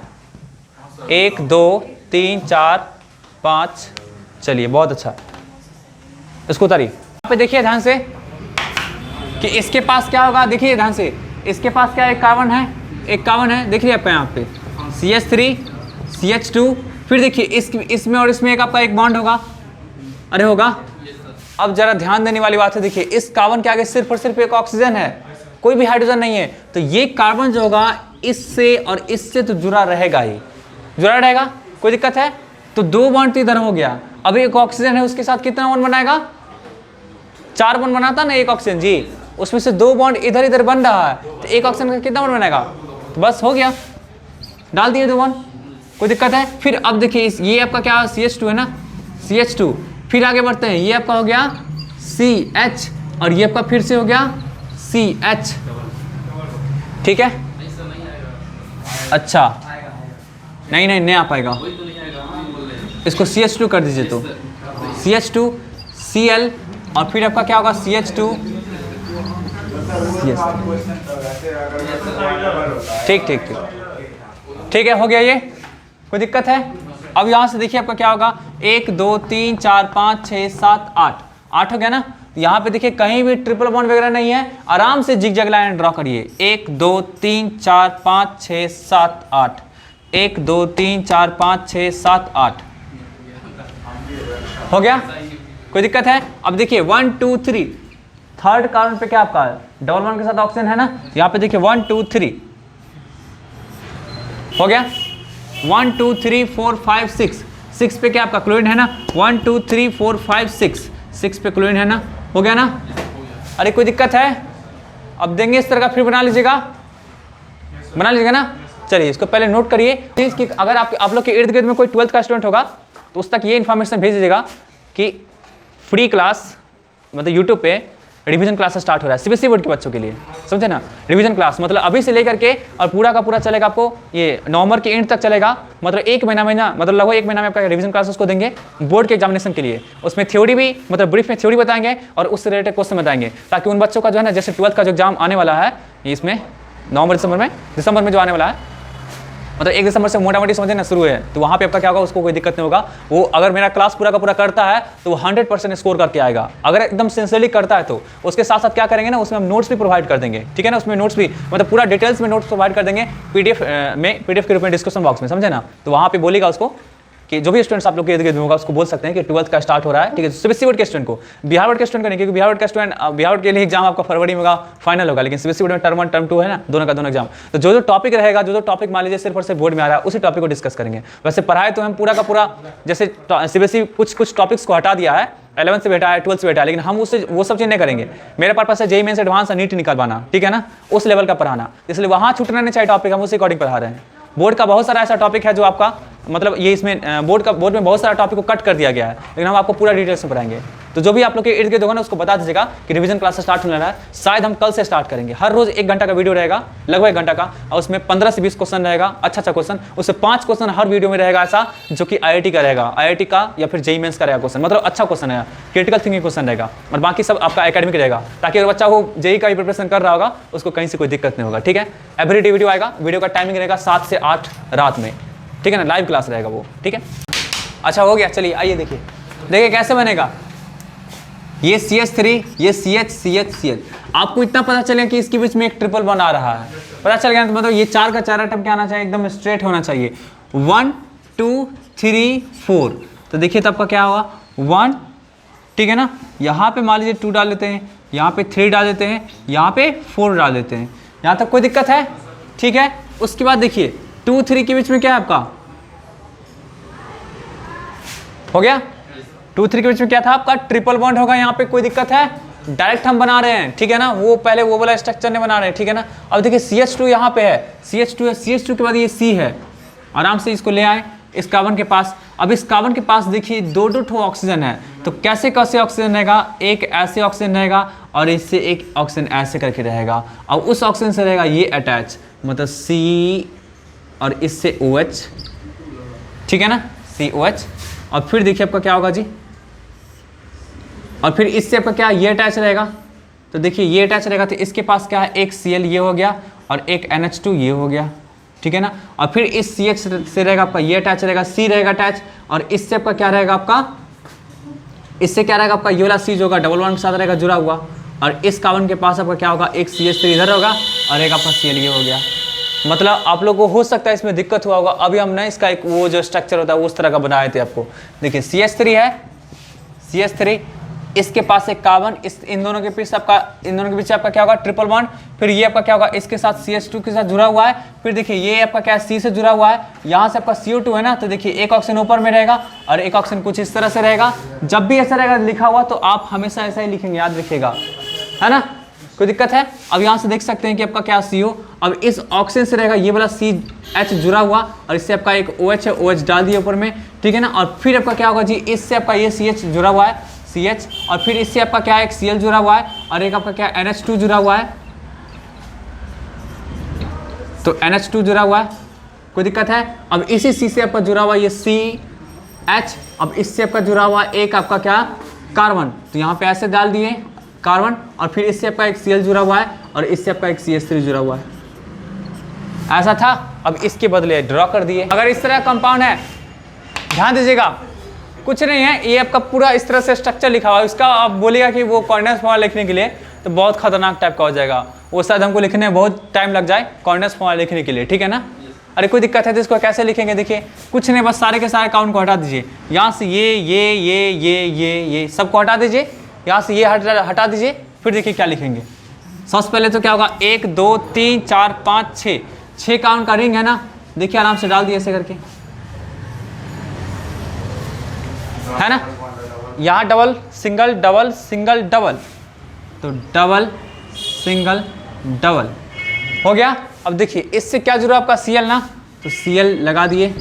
1 2 3 4 5, चलिए बहुत अच्छा। इसको उतारिए। यहाँ पे देखिए ध्यान से कि इसके पास क्या होगा, देखिए ध्यान से, इसके पास क्या एक कार्बन है, एक कार्बन है, देखिए आपका यहाँ पे CH3 CH2, फिर देखिए इसमें और इसमें एक आपका एक बॉन्ड होगा, अरे होगा। अब जरा ध्यान देने वाली बात है, देखिए इस कार्बन के आगे सिर्फ और सिर्फ एक ऑक्सीजन है, कोई भी हाइड्रोजन नहीं है, तो ये कार्बन जो होगा इससे और इससे तो जुड़ा रहेगा ही, जुड़ा रहेगा, कोई दिक्कत है। तो 2 बॉन्ड तो इधर हो गया, अब एक ऑक्सीजन है उसके साथ कितना बॉन्ड बनाएगा, 4 बॉन्ड बनाता ना एक ऑक्सीजन जी, उसमें से 2 बॉन्ड इधर इधर बन रहा है, तो एक ऑक्सीजन का कितना बॉन्ड बनाएगा, तो बस हो गया, डाल दिए 2 बॉन्ड, कोई दिक्कत है। फिर अब देखिए ये आपका क्या CH2 है ना, CH2, फिर आगे बढ़ते हैं, ये आपका हो गया CH, और ये आपका फिर से हो गया CH, ठीक है। अच्छा नहीं आ पाएगा, इसको CH2 कर दीजिए, तो CH2 Cl, और फिर आपका क्या होगा CH2 ठीक है, हो गया ये, कोई दिक्कत है। अब यहाँ से देखिए आपका क्या होगा, 1 2 3 4 5 6 7 8 हो गया ना। यहाँ पे देखिए कहीं भी ट्रिपल बॉन्ड वगैरह नहीं है, आराम से जिगजैग लाइन ड्रॉ करिए, 1 2 3 4 5 6 7 8, 1 2 3 4 5 6 7 8, हो गया, कोई दिक्कत है। अब देखिए 1 2 3, थर्ड कार्बन पे क्या आपका डबल बॉन्ड के साथ ऑक्सीजन है ना, यहाँ पे देखिए 1 2 3, हो गया। 1 2 3 4 5 6 पे क्या आपका क्लोरीन है ना, 1 2 3 4 5 6 पे क्लोरीन है ना, हो गया ना। अरे कोई दिक्कत है, अब देंगे इस तरह का, फिर बना लीजिएगा ना। चलिए इसको पहले नोट करिए कि अगर आप लोग के इर्द गिर्द में कोई 12th का स्टूडेंट होगा तो उस तक ये इन्फॉर्मेशन भेज दीजिएगा कि फ्री क्लास मतलब यूट्यूब पे रिवीजन क्लास स्टार्ट हो रहा है सीबीएसई बोर्ड के बच्चों के लिए, समझे ना। रिवीजन क्लास मतलब अभी से लेकर के और पूरा का पूरा चलेगा, आपको ये नवंबर के एंड तक चलेगा, मतलब 1 महीना मतलब लगभग 1 महीना में आपका रिवीजन क्लास उसको देंगे बोर्ड के एग्जामिनेशन के लिए। उसमें थ्योरी भी मतलब ब्रीफ में थ्योरी बताएंगे और उससे रिलेटेड क्वेश्चन बताएंगे, ताकि उन बच्चों का जो है ना, जैसे 12th का जो एग्जाम आने वाला है इसमें नवंबर दिसंबर में जो आने वाला है, मतलब 1 दिसंबर से मोटा मोटी समझे ना शुरू है, तो वहाँ पे आपका क्या होगा, उसको कोई दिक्कत नहीं होगा। वो अगर मेरा क्लास पूरा का पूरा करता है तो वो 100% स्कोर करके आएगा, अगर एकदम सिंसियरली करता है तो। उसके साथ साथ क्या करेंगे ना, उसमें हम नोट्स भी प्रोवाइड कर देंगे, ठीक है ना। उसमें नोट्स भी मतलब पूरा डिटेल्स में नोट्स प्रोवाइड कर देंगे पीडीएफ के रूप में डिस्क्रिप्शन बॉक्स में, समझे ना। तो वहाँ पे बोलेगा उसको कि जो भी स्टूडेंट्स आप लोग के इर्द गिर्द होगा उसको बोल सकते हैं कि 12th का स्टार्ट हो रहा है, ठीक है। सीबीएसई बोर्ड के स्टूडेंट को, बिहार बोर्ड के स्टूडेंट का नहीं, क्योंकि बिहार बोर्ड का स्टूडेंट बिहार बोर्ड के लिए एग्जाम आपका फरवरी में होगा, फाइनल होगा, लेकिन सीबीएसई बोर्ड में टर्म 1 टर्म 2 है ना, दोनों का दोनों एग्जाम। तो जो टॉपिक रहेगा, जो टॉपिक मान लीजिए सिर्फ और सिर्फ बोर्ड में आ रहा है, उसी टॉपिक को डिस्कस करेंगे। वैसे पढ़ाए तो हम पूरा का पूरा, जैसे सीबीएसई कुछ टॉपिक्स को हटा दिया है, 11th से बैठा है, 12th से बैठा है, लेकिन हम उससे वो सब चीज़ नहीं करेंगे। मेरे पर्पस है जेईई मेंस एडवांस नीट निकालवाना, ठीक है ना, उस लेवल का पढ़ाना, इसलिए वहाँ छूटना नहीं चाहिए टॉपिक, हम उसी अकॉर्डिंग पढ़ा रहे हैं। बोर्ड का बहुत सारा ऐसा टॉपिक है जो आपका मतलब ये इसमें बोर्ड में बहुत सारा टॉपिक को कट कर दिया गया है, लेकिन हम आपको पूरा डिटेल्स में पढ़ाएंगे। तो जो भी आप लोग के इर्द गिर्द होगा ना, उसको बता दीजिएगा कि रिवीजन क्लास स्टार्ट होने वाला है। शायद हम कल से स्टार्ट करेंगे। हर रोज 1 घंटा का वीडियो रहेगा, लगभग 1 घंटा का, और उसमें 15 से 20 क्वेश्चन रहेगा, अच्छा क्वेश्चन। उससे 5 क्वेश्चन हर वीडियो में रहेगा ऐसा जो कि आईआईटी का रहेगा, आईआईटी का या फिर जेईई मेंस का रहेगा क्वेश्चन, मतलब अच्छा क्वेश्चन है, क्रिटिकल थिंकिंग क्वेश्चन रहेगा, और बाकी सब आपका एकेडमिक रहेगा, ताकि अगर बच्चा वो जेईई का भी प्रिपरेशन कर रहा होगा उसको कहीं से कोई दिक्कत नहीं होगा, ठीक है। एवरीडे वीडियो आएगा, वीडियो का टाइमिंग रहेगा 7 से 8 रात में, ठीक है ना, लाइव क्लास रहेगा वो, ठीक है। अच्छा हो गया, चलिए आइए देखिए कैसे बनेगा। ये CH3, ये CH। आपको इतना पता चलेगा कि इसके बीच में एक ट्रिपल बॉन्ड आ रहा है, पता चल गया, मतलब ये 4 का 4 एटम क्या आना चाहिए, एकदम स्ट्रेट होना चाहिए। 1 2 3 4, तो देखिए तब का क्या हुआ 1, ठीक है ना। यहाँ पे मान लीजिए 2 डाल देते हैं, यहाँ पे 3 डाल देते हैं, यहाँ पे 4 डाल देते हैं, यहाँ तक कोई दिक्कत है, ठीक है। उसके बाद देखिए 2 3 के बीच में क्या है आपका, हो गया 2 3 के बीच में क्या था आपका, ट्रिपल बॉन्ड होगा, यहाँ पे कोई दिक्कत है, डायरेक्ट हम बना रहे हैं, ठीक है ना। वो पहले वो वाला स्ट्रक्चर नहीं बना रहे हैं, ठीक है ना। अब देखिए CH2 यहाँ पे है, CH2 है, CH2 के बाद ये C है, आराम से इसको ले आए, इस कार्बन के पास। अब इस कार्बन के पास देखिए दो ठो ऑक्सीजन है, तो कैसे कैसे ऑक्सीजन रहेगा, एक ऐसे ऑक्सीजन रहेगा और इससे एक ऑक्सीजन ऐसे करके रहेगा। अब उस ऑक्सीजन से रहेगा ये अटैच, मतलब C और इससे OH, ठीक है ना, COH। और फिर देखिए आपका क्या होगा जी, और फिर इससे आपका क्या, ये अटैच रहेगा, तो देखिए ये अटैच रहेगा, तो इसके पास क्या है, एक Cl ये हो गया और एक NH2 ये हो गया, ठीक है ना। और फिर इस CH से रहेगा आपका ये अटैच रहेगा, C रहेगा अटैच, और इससे आपका क्या रहेगा आपका, इससे क्या रहेगा आपका, ये वाला C जो होगा डबल बॉन्ड के साथ रहेगा जुड़ा हुआ, और इस कार्बन के पास आपका क्या होगा, एक CH3 इधर होगा और एक आपका Cl ये हो गया। मतलब आप लोगों को हो सकता है इसमें दिक्कत हुआ होगा, अभी हमने इसका एक वो जो स्ट्रक्चर होता है उस तरह का बनाए थे आपको। देखिए CH3 है, CH3, इसके पास एक कार्बन, इस इन दोनों के बीच आपका क्या होगा, ट्रिपल बॉन्ड, फिर ये आपका क्या होगा, इसके साथ CH2 के साथ जुड़ा हुआ है, फिर देखिए ये आपका क्या है, C से जुड़ा हुआ है, यहाँ से आपका CO2 है ना, तो देखिए एक ऑक्सीजन ऊपर में रहेगा और एक ऑक्सीजन कुछ इस तरह से रहेगा। जब भी ऐसा रहेगा लिखा हुआ तो आप हमेशा ऐसा ही लिखेंगे, याद रखिएगा, है ना, कोई दिक्कत है। अब यहाँ से देख सकते हैं कि आपका क्या CO, अब इस ऑक्सीजन से रहेगा ये वाला CH जुड़ा हुआ और इससे आपका एक OH है, OH डाल दिए ऊपर में, ठीक है ना। और फिर आपका क्या होगा जी, इससे आपका ये CH जुड़ा हुआ है, CH, और फिर इससे आपका क्या है, एक Cl जुड़ा हुआ है और एक आपका क्या है, NH2 जुड़ा हुआ है, तो NH2 जुड़ा हुआ है, कोई दिक्कत है। अब इसी C से आपका जुड़ा हुआ ये CH, अब इससे आपका जुड़ा हुआ एक आपका क्या, कार्बन, तो यहाँ पे ऐसे डाल दिए कार्बन, और फिर इससे आपका एक Cl जुड़ा हुआ है और इससे आपका एक CH3 जुड़ा हुआ है, ऐसा था। अब इसके बदले ड्रॉ कर दिए। अगर इस तरह कंपाउंड है, ध्यान दीजिएगा, कुछ नहीं है, ये आपका पूरा इस तरह से स्ट्रक्चर लिखा हुआ है, इसका आप बोलिएगा कि वो कोऑर्डिनेट्स फॉर्मूला लिखने के लिए तो बहुत खतरनाक टाइप का हो जाएगा, वो शायद हमको लिखने में बहुत टाइम लग जाए कोऑर्डिनेट्स फॉर्मूला लिखने के लिए, ठीक है ना। अरे कोई दिक्कत है तो इसको कैसे लिखेंगे, देखिए कुछ नहीं, बस सारे के सारे काउंट को हटा दीजिए, यहाँ से ये सबको हटा दीजिए, यहाँ से ये हटा दीजिए, फिर देखिए क्या लिखेंगे। सबसे पहले तो क्या होगा, 1 2 3 4 5 6 काउंट का रिंग है ना, देखिए आराम से डाल दिए ऐसे करके, है ना। यहाँ double single double single double, तो डबल सिंगल डबल हो गया। अब देखिए इससे क्या जुड़ा आपका Cl ना, तो Cl लगा दिए,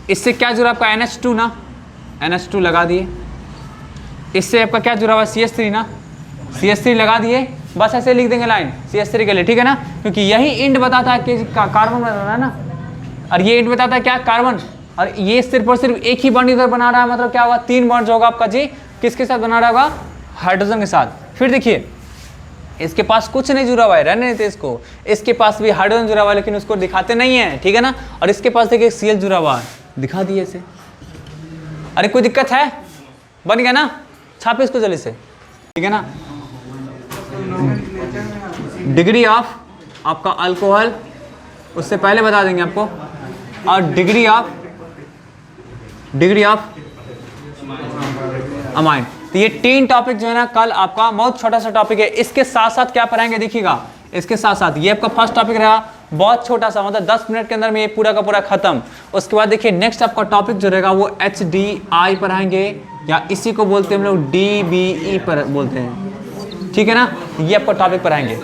इससे क्या जुड़ा आपका NH2 ना, NH2 लगा दिए, इससे आपका क्या जुड़ा हुआ CH3 ना, CH3 लगा दिए, बस ऐसे लिख देंगे लाइन CH3 के लिए, ठीक है ना, क्योंकि यही इंड बताता है कि कार्बन बना रहा है ना, और ये इंड बताता है क्या, कार्बन, और ये सिर्फ और सिर्फ एक ही बॉन्ड इधर बना रहा है, मतलब क्या होगा, 3 बॉन्ड होगा आपका जी, किसके साथ बना रहा होगा, हाइड्रोजन के साथ। फिर देखिए इसके पास कुछ नहीं जुड़ा हुआ है, रहने देते इसको, इसके पास भी हाइड्रोजन जुड़ा हुआ है लेकिन उसको दिखाते नहीं है, ठीक है ना। और इसके पास देखिए Cl जुड़ा हुआ है, दिखा दिए इसे। अरे कोई दिक्कत है, बन गया ना, छापे इसको जल्दी से, ठीक है ना। डिग्री ऑफ आपका अल्कोहल उससे पहले बता देंगे आपको, और डिग्री ऑफ अमाइन। तो ये 3 टॉपिक जो है ना कल आपका बहुत छोटा सा टॉपिक है, इसके साथ साथ क्या पढ़ाएंगे देखिएगा, इसके साथ साथ ये आपका फर्स्ट टॉपिक रहा, बहुत छोटा सा, मतलब 10 मिनट के अंदर में ये पूरा का पूरा खत्म। उसके बाद देखिए नेक्स्ट आपका टॉपिक जो रहेगा वो HDI पढ़ाएंगे, या इसी को बोलते हैं हम लोग DBE पर बोलते हैं, ठीक है ना, ये आपका टॉपिक पढ़ाएंगे।